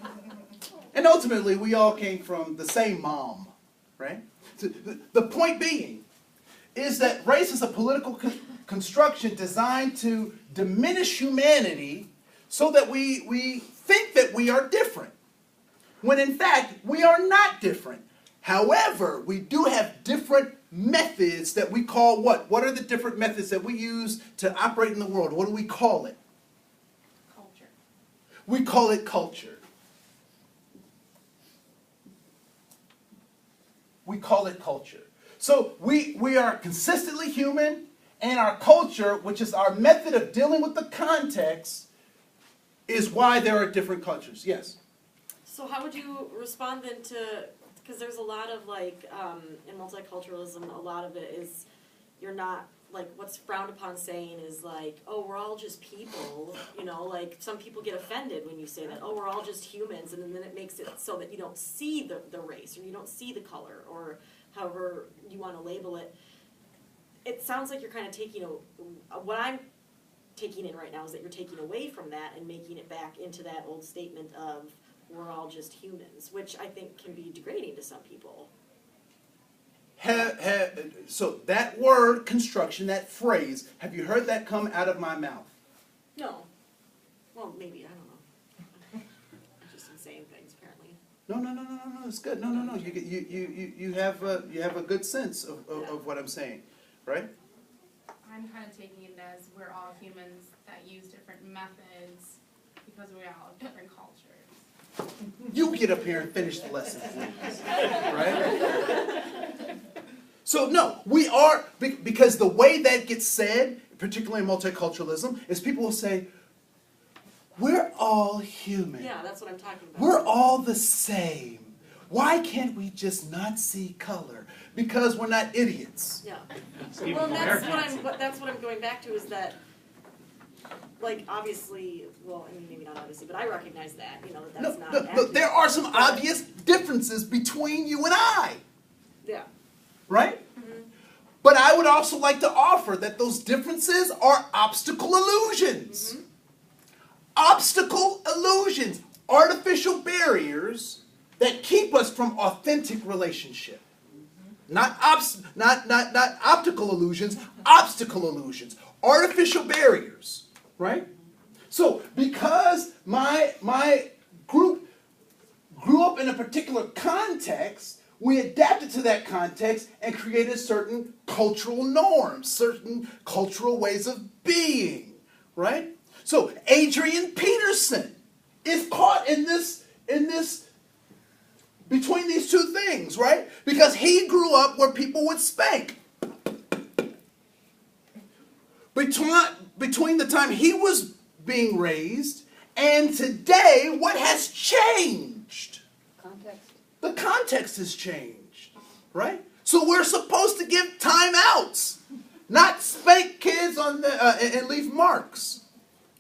And ultimately, we all came from the same mom, right? So the point being is that race is a political construction designed to diminish humanity so that we think that we are different, when in fact we are not different. However, we do have different methods that we call what? What are the different methods that we use to operate in the world? What do we call it? Culture. We call it culture. We call it culture. So we are consistently human, and our culture, which is our method of dealing with the context, is why there are different cultures. Yes? So how would you respond then to, because there's a lot of like, in multiculturalism, a lot of it is, you're not, like what's frowned upon saying is like, oh, we're all just people, you know, like some people get offended when you say that, oh, we're all just humans, and then it makes it so that you don't see the race, or you don't see the color, or however you want to label it. It sounds like you're kind of taking, what I'm taking in right now is that you're taking away from that and making it back into that old statement of we're all just humans, which I think can be degrading to some people. So that word construction, that phrase, have you heard that come out of my mouth? No. Well, maybe, I don't know. I'm just saying things, apparently. No, it's good. No. You have a good sense of what I'm saying, right? I'm kind of taking it as we're all humans that use different methods because we all have different cultures. You get up here and finish the lesson, please. Right? So no, we are, because the way that gets said, particularly in multiculturalism, is people will say, we're all human. Yeah, that's what I'm talking about. We're all the same. Why can't we just not see color? Because we're not idiots. Yeah. Even Well, Americans. that's what I'm going back to, is that, like, obviously, well, I mean, maybe not obviously, but I recognize that, you know, that's not No, accurate. there are some obvious differences between you and I, Yeah. right? Mm-hmm. But I would also like to offer that those differences are obstacle illusions. Mm-hmm. Obstacle illusions, artificial barriers that keep us from authentic relationship. Not optical illusions, obstacle illusions, artificial barriers, right? So because my group grew up in a particular context, we adapted to that context and created certain cultural norms, certain cultural ways of being, right? So Adrian Peterson is caught in this between these two things, right? Because he grew up where people would spank. Between the time he was being raised and today, what has changed? Context. The context has changed, right? So we're supposed to give timeouts, not spank kids on and leave marks,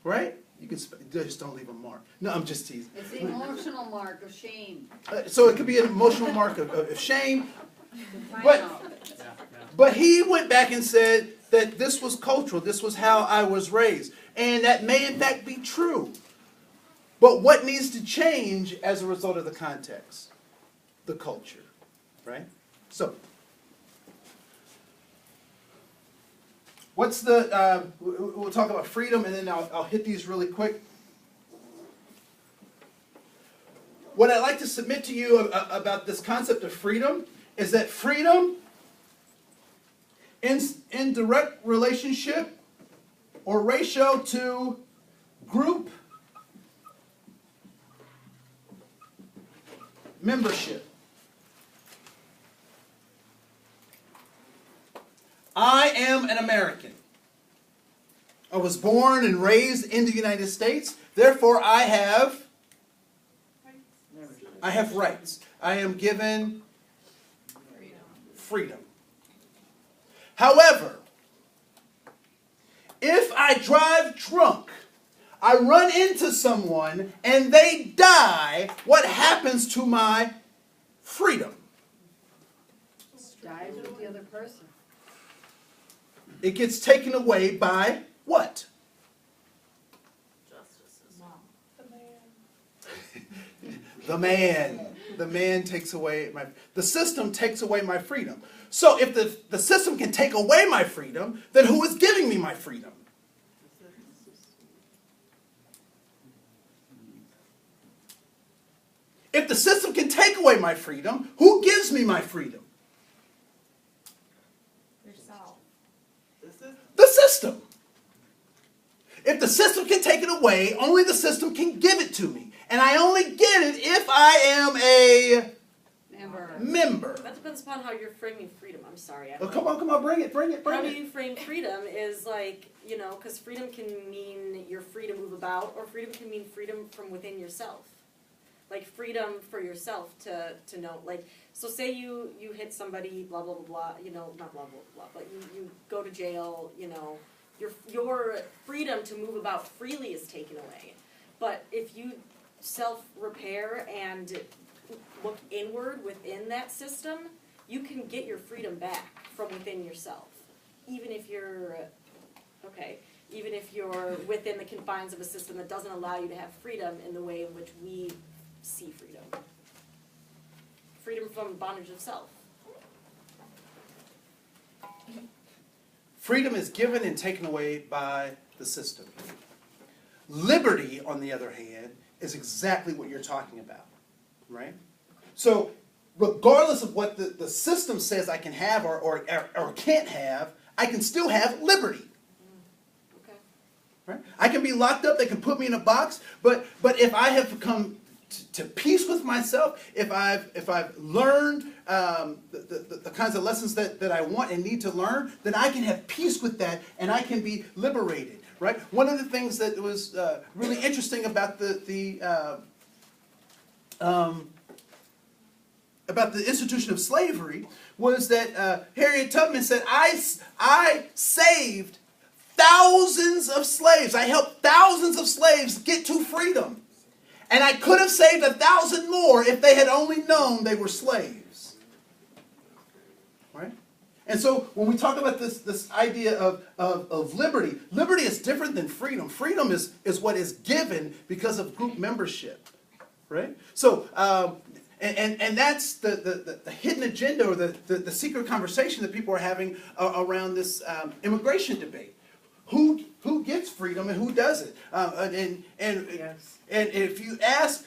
right? You can just don't leave a mark. No, I'm just teasing. It's the emotional mark of shame. So it could be an emotional mark of shame. But But he went back and said that this was cultural. This was how I was raised. And that may in fact be true. But what needs to change as a result of the context? The culture, right? So, what's the, we'll talk about freedom, and then I'll hit these really quick. What I'd like to submit to you about this concept of freedom is that freedom in direct relationship or ratio to group membership. I am an American. I was born and raised in the United States. Therefore, I have rights. I am given freedom. However, if I drive drunk, I run into someone and they die, what happens to my freedom? Dies with the other person. It gets taken away by what? The man. The man takes away the system takes away my freedom. So if the system can take away my freedom, then who is giving me my freedom? If the system can take away my freedom, who gives me my freedom? Yourself. The system. If the system can take it away, only the system can give it to me. And I only get it if I am a member. That depends upon how you're framing freedom. I'm sorry. Oh, come on, bring it. How do you frame freedom is like, you know, because freedom can mean you're free to move about, or freedom can mean freedom from within yourself. Like freedom for yourself to know, like, so say you hit somebody, blah, blah, blah, blah, you know, not blah, blah, blah, but you go to jail, you know, your freedom to move about freely is taken away. But if you self-repair and look inward within that system, you can get your freedom back from within yourself. Even if you're within the confines of a system that doesn't allow you to have freedom in the way in which we see freedom. Freedom from bondage of self. Freedom is given and taken away by the system. Liberty, on the other hand, is exactly what you're talking about, right? So, regardless of what the system says I can have or can't have, I can still have liberty. Okay. Right? I can be locked up, they can put me in a box, but if I have come to peace with myself, if I've learned the kinds of lessons that I want and need to learn, then I can have peace with that and I can be liberated. Right? One of the things that was really interesting about the institution of slavery was that Harriet Tubman said, I saved thousands of slaves. I helped thousands of slaves get to freedom. And I could have saved 1,000 more if they had only known they were slaves. Right? And so when we talk about this idea of liberty, liberty is different than freedom. Freedom is what is given because of group membership. Right? So, and that's the hidden agenda or the secret conversation that people are having around this immigration debate. Who gets freedom and who doesn't? And if you ask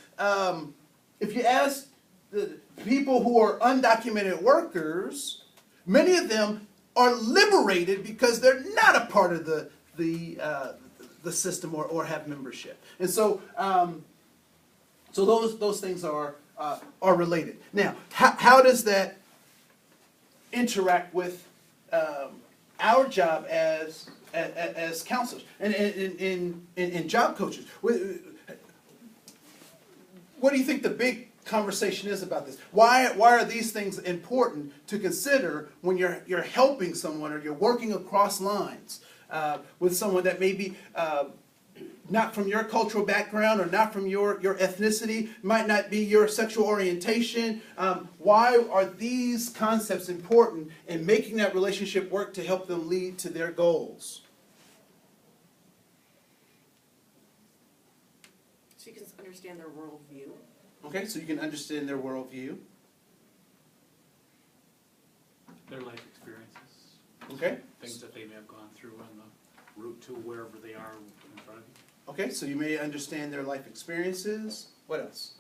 the people who are undocumented workers, many of them are liberated because they're not a part of the system or have membership. And so so those things are related. Now, how does that interact with our job as counselors and in job coaches? What do you think the big conversation is about this? Why are these things important to consider when you're helping someone or you're working across lines with someone that may be not from your cultural background or not from your ethnicity, might not be your sexual orientation? Why are these concepts important in making that relationship work to help them lead to their goals? So you can understand their worldview. Okay, so you can understand their worldview. Their life experiences. Okay. Things that they may have gone through on the route to wherever they are in front of you. Okay, so you may understand their life experiences. What else?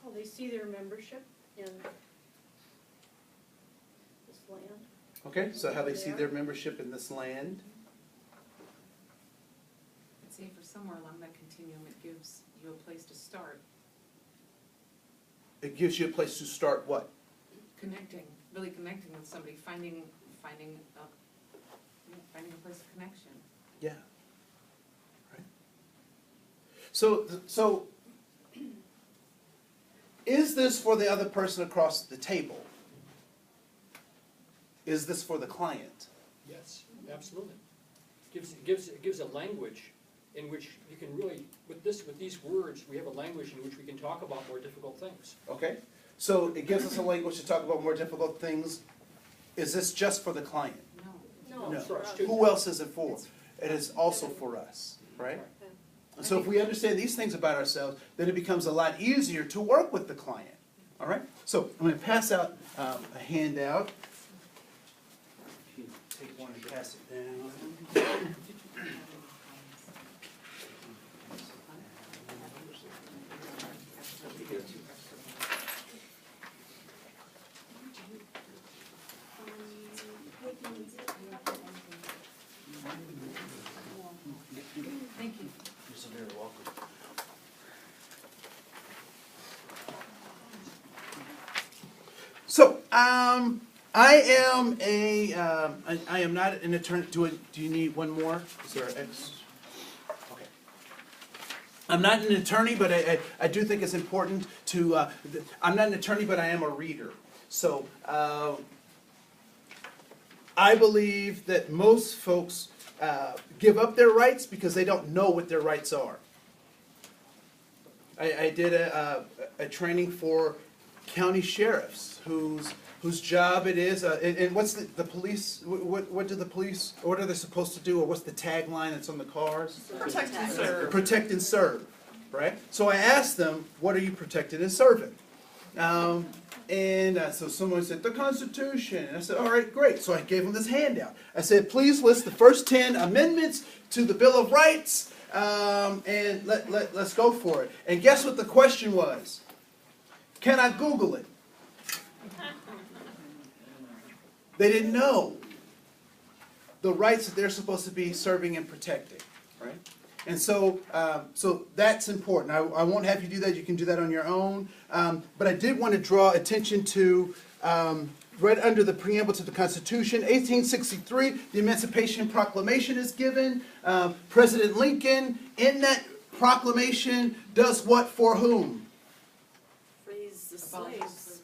How they see their membership in this land. Okay, so how they see their membership in this land. I'd say for somewhere along that continuum, it gives you a place to start. It gives you a place to start what? Connecting, really connecting with somebody, finding finding a place of connection. Yeah. Right. So is this for the other person across the table? Is this for the client? Yes, absolutely. It gives a language in which you can really, with these words, we have a language in which we can talk about more difficult things. Okay. So it gives us a language to talk about more difficult things. Is this just for the client? No. No. For us too. Who else is it for? It is also for us, right? And so if we understand these things about ourselves, then it becomes a lot easier to work with the client. All right? So I'm going to pass out a handout. If you take one and pass it down. Thank you. You're so very welcome. So, I am not an attorney. Do you need one more? Is there X? Okay. I'm not an attorney, but I do think it's important to. I'm not an attorney, but I am a reader. So, I believe that most folks give up their rights because they don't know what their rights are. I did a training for county sheriffs whose job it is, and what's the police, what do the police, what are they supposed to do, or what's the tagline that's on the cars? Protect and serve. Protect and serve, right? So I asked them, what are you protecting and serving? So someone said, the Constitution. And I said, all right, great. So I gave them this handout. I said, please list the first 10 amendments to the Bill of Rights, and let's go for it. And guess what the question was? Can I Google it? They didn't know the rights that they're supposed to be serving and protecting, right? And so that's important. I won't have you do that. You can do that on your own. But I did want to draw attention to, right under the preamble to the Constitution, 1863, the Emancipation Proclamation is given. President Lincoln, in that proclamation, does what for whom? Frees the slaves.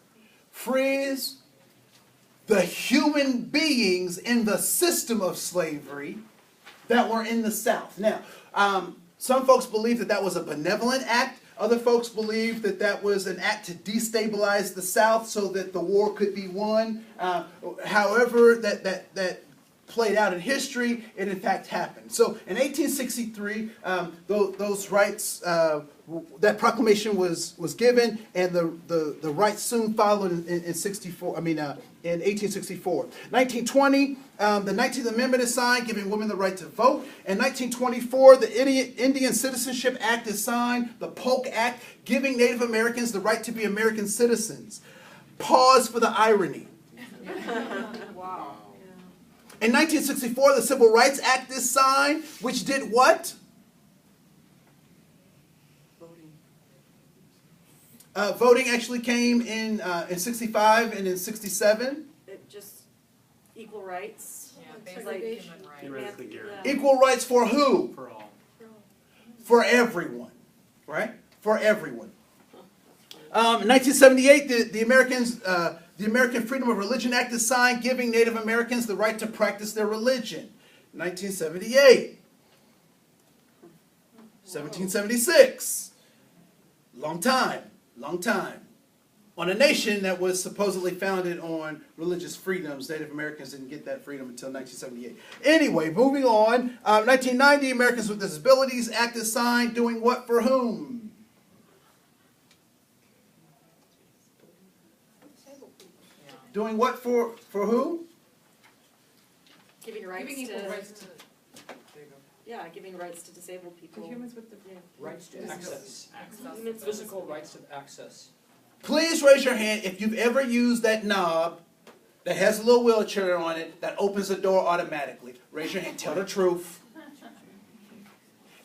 Frees the human beings in the system of slavery that were in the South. Now, some folks believe that that was a benevolent act. Other folks believe that that was an act to destabilize the South so that the war could be won. However, that played out in history, it in fact happened. So in 1863, those rights, that proclamation was given, and the rights soon followed in 1864. 1920, the 19th Amendment is signed, giving women the right to vote. In 1924, the Indian Citizenship Act is signed, the Polk Act, giving Native Americans the right to be American citizens. Pause for the irony. Wow. In 1964, the Civil Rights Act is signed, which did what? Voting actually came in 65 and in 67. It just, equal rights. Yeah, It's basic like- human rights. Theoretically guaranteed Yeah. Equal rights for who? for all. For everyone, right? For everyone. In 1978, the American Freedom of Religion Act is signed, giving Native Americans the right to practice their religion. 1978. 1776. Long time. On a nation that was supposedly founded on religious freedoms. Native Americans didn't get that freedom until 1978. Anyway, moving on. 1990, Americans with Disabilities Act is signed, doing what for whom? Doing what for who? Giving rights Giving equal to, rights to, yeah, giving rights to disabled people. to humans with the, Rights to access, Humans with physical disabilities. rights of access. Please raise your hand if you've ever used that knob that has a little wheelchair on it that opens the door automatically. Raise your hand. Tell the truth.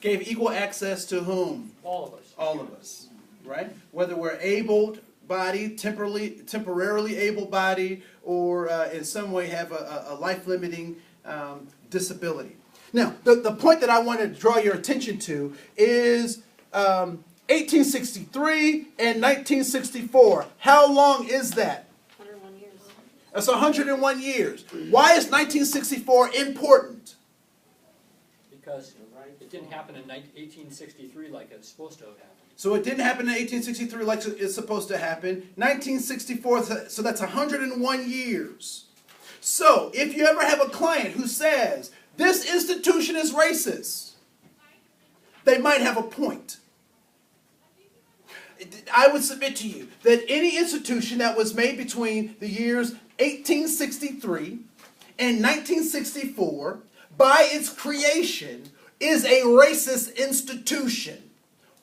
Gave equal access to whom? All of us. All of us, right? Whether we're able-bodied, temporarily able-bodied, or in some way have a life-limiting disability. Now, the point that I want to draw your attention to is 1863 and 1964. How long is that? 101 years. That's 101 years. Why is 1964 important? Because it didn't happen in 1863 like it's supposed to have happened. So it didn't happen in 1863 like it's supposed to happen. 1964, so that's 101 years. So if you ever have a client who says, this institution is racist, they might have a point. I would submit to you that any institution that was made between the years 1863 and 1964, by its creation, is a racist institution.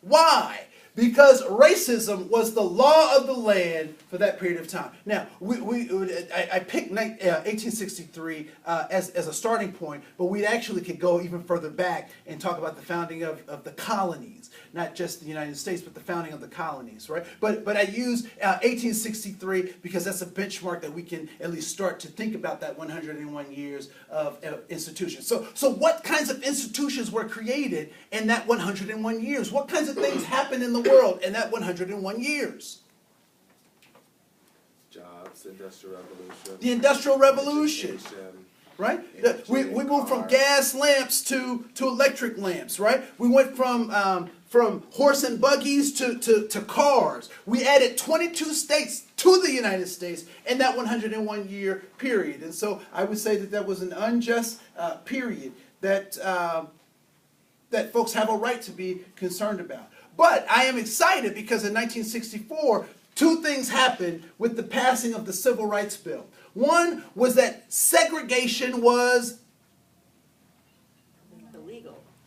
Why? Because racism was the law of the land for that period of time. Now, I picked 1863 as a starting point, but we actually could go even further back and talk about the founding of the colonies. Not just the United States, but the founding of the colonies, right? But I use 1863 because that's a benchmark that we can at least start to think about that 101 years of institutions. So what kinds of institutions were created in that 101 years? What kinds of things happened in the world in that 101 years? Jobs, Industrial Revolution. The Industrial Revolution. Education. Right? We moved from gas lamps to electric lamps, right? We went from horse and buggies to cars. We added 22 states to the United States in that 101 year period. And so I would say that was an unjust period that folks have a right to be concerned about. But I am excited because in 1964, two things happened with the passing of the Civil Rights Bill. One was that segregation was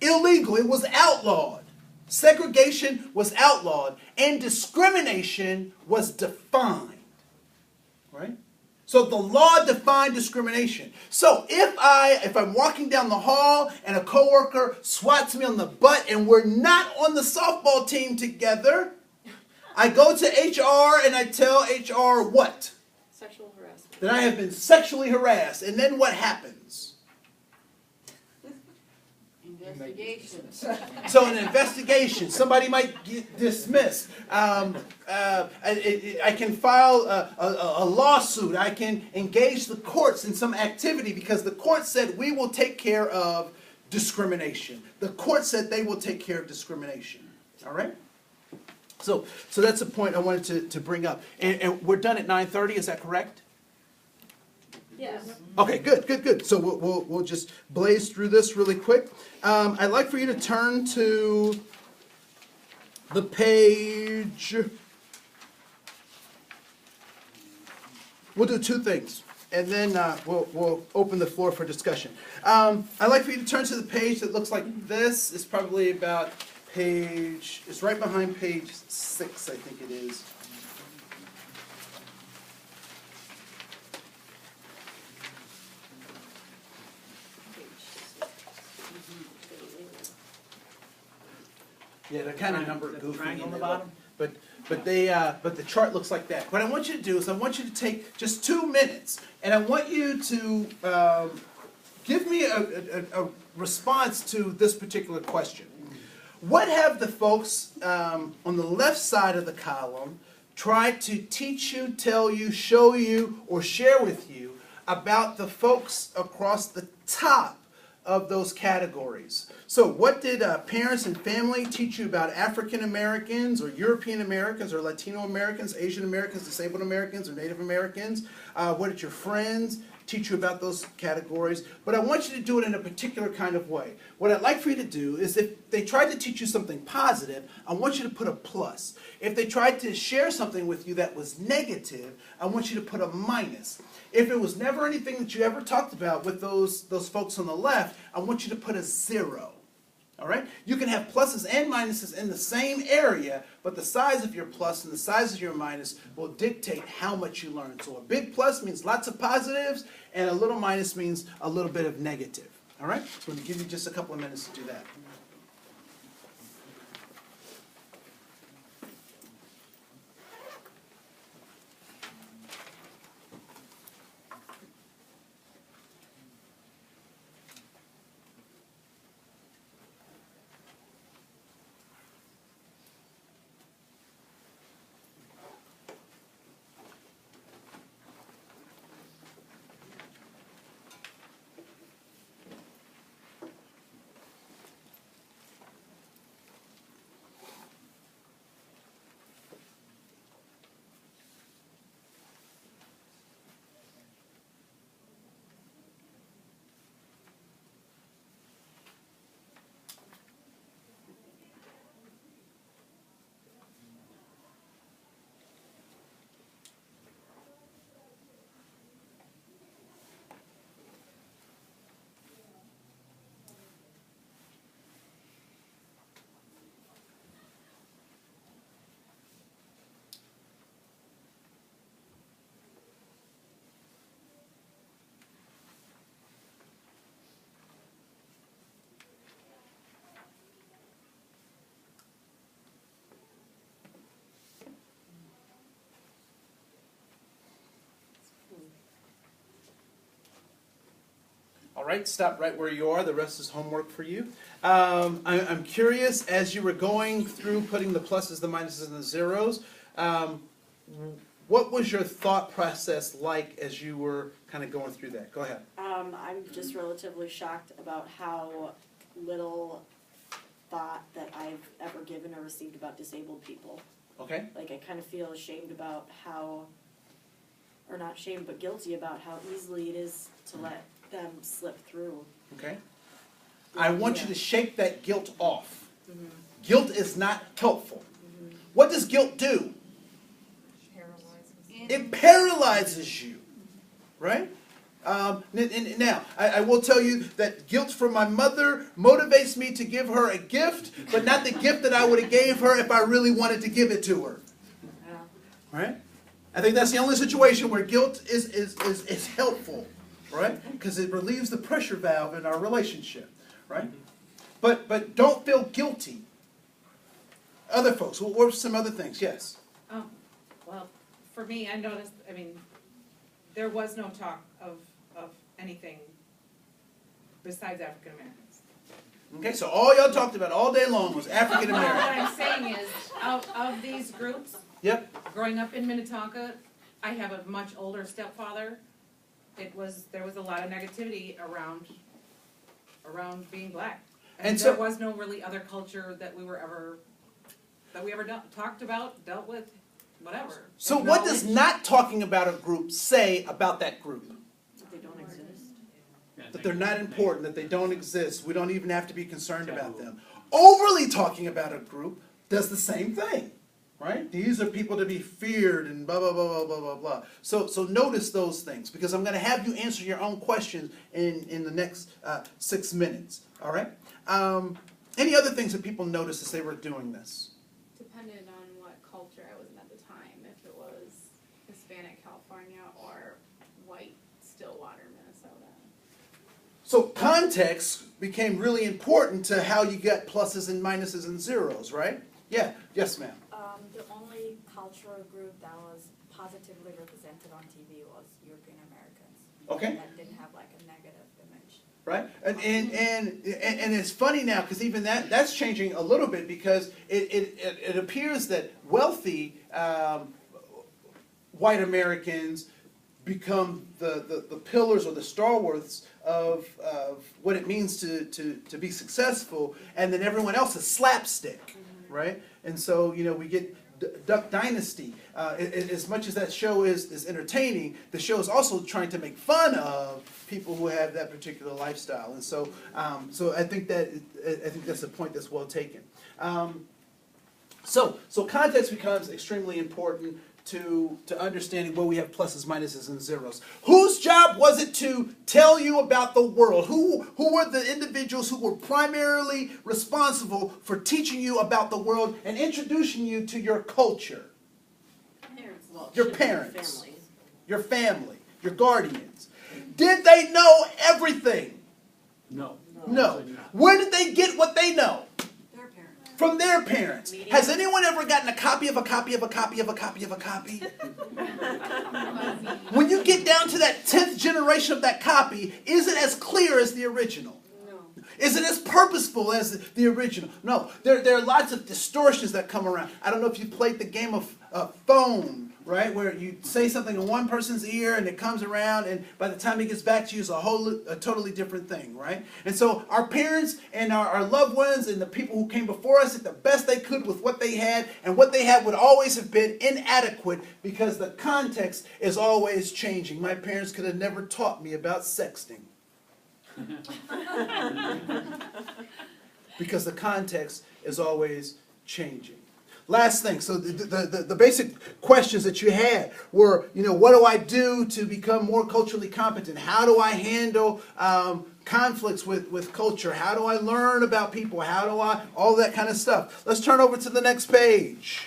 illegal. It was outlawed. Segregation was outlawed, and discrimination was defined. Right? So the law defined discrimination. So if I'm walking down the hall and a coworker swats me on the butt and we're not on the softball team together, I go to HR and I tell HR what? Sexual harassment. That I have been sexually harassed. And then what happens? Investigation. So an investigation, somebody might get dismissed. I can file a lawsuit. I can engage the courts in some activity because the court said we will take care of discrimination. The court said they will take care of discrimination. All right? So that's a point I wanted to bring up. And we're done at 9:30, is that correct? Yes. Okay, good. So we'll just blaze through this really quick. I'd like for you to turn to the page. We'll do two things, and then we'll open the floor for discussion. I'd like for you to turn to the page that looks like this. It's probably about it's right behind page 6, I think it is. Yeah, they're kind of numbered goofy. Triangle on the and bottom? But the chart looks like that. What I want you to do is I want you to take just 2 minutes, and I want you to give me a response to this particular question. What have the folks on the left side of the column tried to teach you, tell you, show you, or share with you about the folks across the top of those categories? So what did parents and family teach you about African Americans or European Americans or Latino Americans, Asian Americans, disabled Americans, or Native Americans? What did your friends teach you about those categories? But I want you to do it in a particular kind of way. What I'd like for you to do is if they tried to teach you something positive, I want you to put a plus. If they tried to share something with you that was negative, I want you to put a minus. If it was never anything that you ever talked about with those folks on the left, I want you to put a 0. All right? You can have pluses and minuses in the same area, but the size of your plus and the size of your minus will dictate how much you learn. So a big plus means lots of positives, and a little minus means a little bit of negative. All right? So I'm going to give you just a couple of minutes to do that. right. Stop right where you are. The rest is homework for you. I'm curious, as you were going through putting the pluses, the minuses, and the zeros, what was your thought process like as you were kind of going through that? Go ahead. I'm just relatively shocked about how little thought that I've ever given or received about disabled people. Okay. Like, I kind of feel ashamed about how, or not ashamed, but guilty about how easily it is to let them slip through. Okay. I want you to shake that guilt off. Mm-hmm. Guilt is not helpful. What does guilt do? It paralyzes you, right? Now, I will tell you that guilt from my mother motivates me to give her a gift, but not the gift that I would have gave her if I really wanted to give it to her. Right? I think that's the only situation where guilt is helpful, right? Because it relieves the pressure valve in our relationship, right? But don't feel guilty. Other folks, what were some other things? Yes. Oh, well, for me, I noticed, I mean, there was no talk of anything besides African Americans. Okay, so all y'all talked about all day long was African What American. I'm saying is, of these groups, Yep. growing up in Minnetonka, I have a much older stepfather. There was a lot of negativity around being black. And there so- was no really other culture that we ever talked about, dealt with, whatever. So what does Acknowledged. not talking about a group say about that group? That they don't exist. That they're not important, that they don't exist. We don't even have to be concerned about them. Overly talking about a group does the same thing, right? These are people to be feared and blah, blah, blah, blah, blah, blah, blah. So notice those things, because I'm going to have you answer your own questions in the next 6 minutes, all right? Any other things that people noticed as they were doing this? Depended on what culture I was in at the time, if it was Hispanic California or white Stillwater, Minnesota. So context became really important to how you get pluses and minuses and zeros, right? Yeah, yes ma'am. The only cultural group that was positively represented on TV was European Americans. Okay. That didn't have like a negative image. Right? And it's funny now, because even that's changing a little bit, because it appears that wealthy white Americans become the pillars or the stalwarts of what it means to be successful, and then everyone else is slapstick, right? And so, we get Duck Dynasty. As much as that show is entertaining, the show is also trying to make fun of people who have that particular lifestyle. And so, I think that's a point that's well taken. So context becomes extremely important to understanding where we have pluses, minuses, and zeros. Whose job was it to tell you about the world? Who were the individuals who were primarily responsible for teaching you about the world and introducing you to your culture? Parents. Well, Your children, parents. families. Your family, your guardians. Did they know everything? No. No. Where did they get what they know? Their parents. From their parents. Media. Has anyone ever gotten a copy of a copy of a copy of a copy of a copy? When you get down to that 10th generation of that copy, is it as clear as the original? No. Is it as purposeful as the original? No. There are lots of distortions that come around. I don't know if you played the game of phone, right? Where you say something in one person's ear and it comes around, and by the time it gets back to you, it's a totally different thing, right? And so our parents and our loved ones and the people who came before us did the best they could with what they had, and what they had would always have been inadequate because the context is always changing. My parents could have never taught me about sexting. Because the context is always changing. Last thing, so the basic questions that you had were, what do I do to become more culturally competent? How do I handle conflicts with culture? How do I learn about people? All that kind of stuff. Let's turn over to the next page.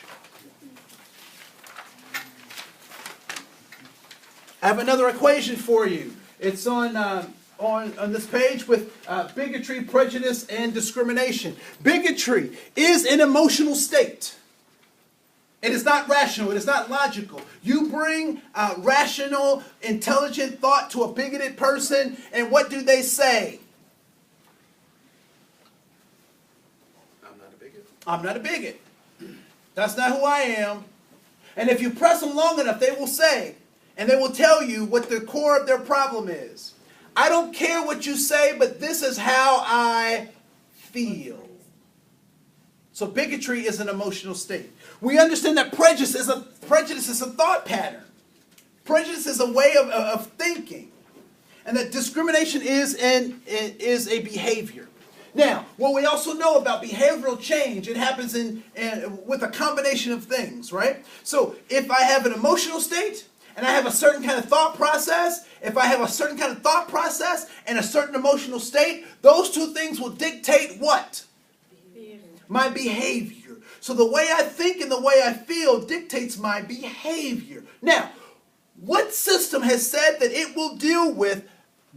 I have another equation for you. It's on this page with bigotry, prejudice, and discrimination. Bigotry is an emotional state. It is not rational. It is not logical. You bring rational, intelligent thought to a bigoted person, and what do they say? I'm not a bigot. I'm not a bigot. That's not who I am. And if you press them long enough, they will say, and they will tell you what the core of their problem is. I don't care what you say, but this is how I feel. So bigotry is an emotional state. We understand that prejudice is a thought pattern. Prejudice is a way of thinking. And that discrimination is a behavior. Now, what we also know about behavioral change, it happens with a combination of things, right? So if I have an emotional state, and I have a certain kind of thought process, if I have a certain kind of thought process and a certain emotional state, those two things will dictate what? My behavior. So the way I think and the way I feel dictates my behavior. Now, what system has said that it will deal with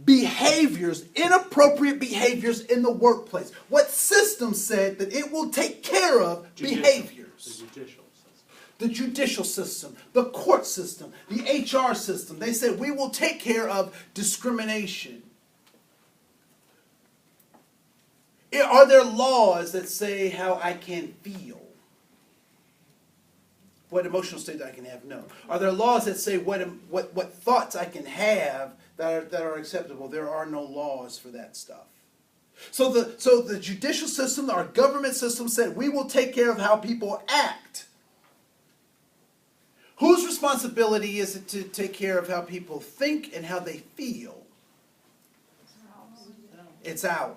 behaviors, inappropriate behaviors in the workplace? What system said that it will take care of behaviors? The judicial system, the court system, the HR system. They said we will take care of discrimination. Are there laws that say how I can feel? What emotional state I can have? No. Are there laws that say what thoughts I can have that are acceptable? There are no laws for that stuff. So the judicial system, our government system said we will take care of how people act. Whose responsibility is it to take care of how people think and how they feel? It's ours.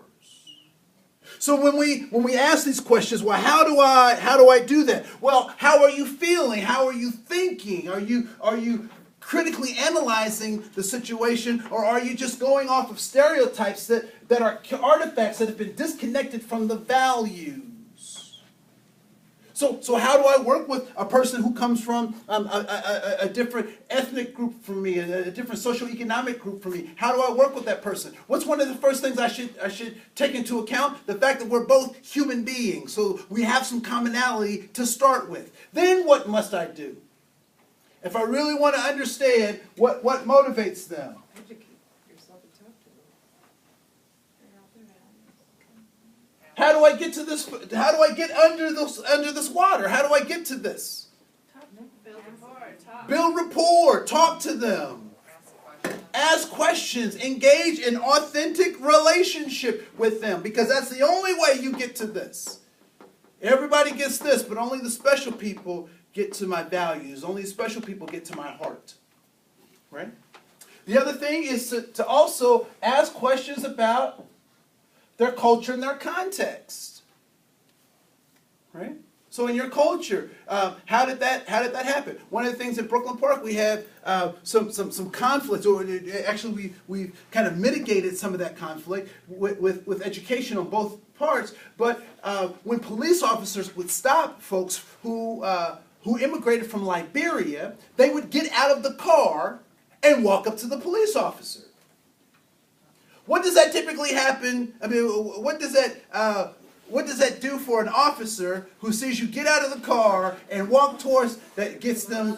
So when we ask these questions, well, how do I do that? Well, how are you feeling? How are you thinking? Are you critically analyzing the situation, or are you just going off of stereotypes that are artifacts that have been disconnected from the values? So how do I work with a person who comes from a different ethnic group from me, a different socioeconomic group from me? How do I work with that person? What's one of the first things I should take into account? The fact that we're both human beings, so we have some commonality to start with. Then what must I do? If I really want to understand what motivates them. Educate yourself and talk to them. How do I get to this? How do I get under this water? How do I get to this? Build rapport. Talk to them. Ask questions. Engage in authentic relationship with them, because that's the only way you get to this. Everybody gets this, but only the special people get to my values. Only the special people get to my heart. Right? The other thing is to also ask questions about their culture and their context. Right? So in your culture, how did that happen? One of the things in Brooklyn Park, we have some conflicts, or actually we've kind of mitigated some of that conflict with education on both parts. But when police officers would stop folks who immigrated from Liberia, they would get out of the car and walk up to the police officer. What does that typically happen? I mean, what does that do for an officer who sees you get out of the car and walk towards, that gets them,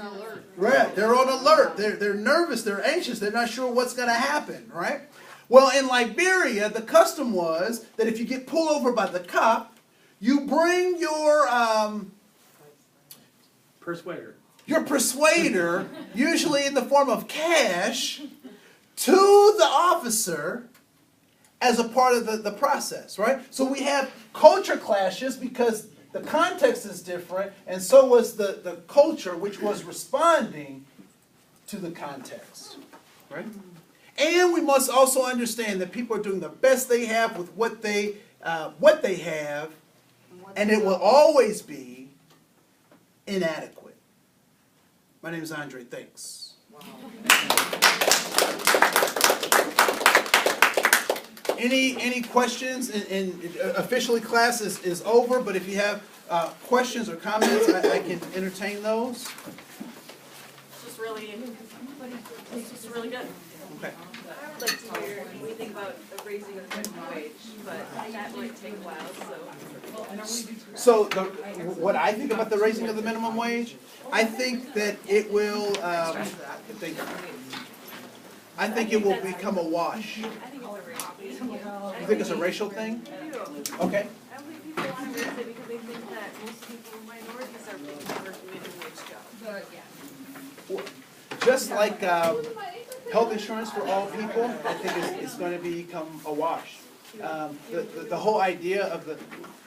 right? They're on alert. They're nervous. They're anxious. They're not sure what's going to happen, right? Well, in Liberia, the custom was that if you get pulled over by the cop, you bring your Persuader. Your persuader, usually in the form of cash, to the officer as a part of the process, right? So we have culture clashes because the context is different, and so was the culture, which was responding to the context, right? And we must also understand that people are doing the best they have with what they have, and it will always be inadequate. My name is Andre. Thanks. Wow. Any questions? Officially class is over, but if you have questions or comments, I can entertain those. It's just really good. Okay. I would like to hear what you think about raising the minimum wage, but that might take a while, so. So what I think about the raising of the minimum wage, I think that it will, I think it will become a wash. You think it's a racial thing? Okay. I believe people want to raise it because they think that most people, minorities are looking for minimum wage jobs. Just like health insurance for all people, I think is going to become a wash. The whole idea of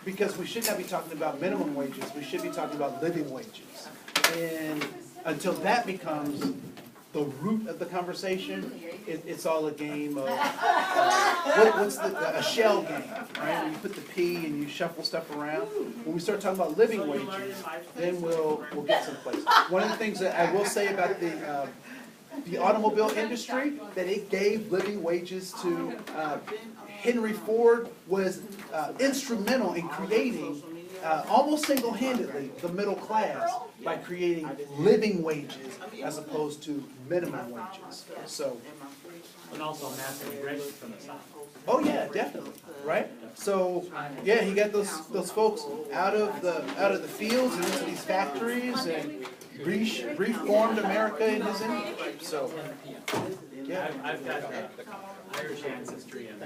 because we should not be talking about minimum wages, we should be talking about living wages. And until that becomes the root of the conversation, it's all a game of, what's a shell game, right? Where you put the P and you shuffle stuff around. When we start talking about living wages, then we'll get someplace. One of the things that I will say about the automobile industry, that it gave living wages to Henry Ford was instrumental in creating, almost single-handedly, the middle class by creating living wages as opposed to minimum wages. So, And also massive immigration from the South. oh yeah, definitely, right? So, yeah, he got those folks out of the fields and into these factories and reformed America in his image. So, yeah. I've got Irish ancestry and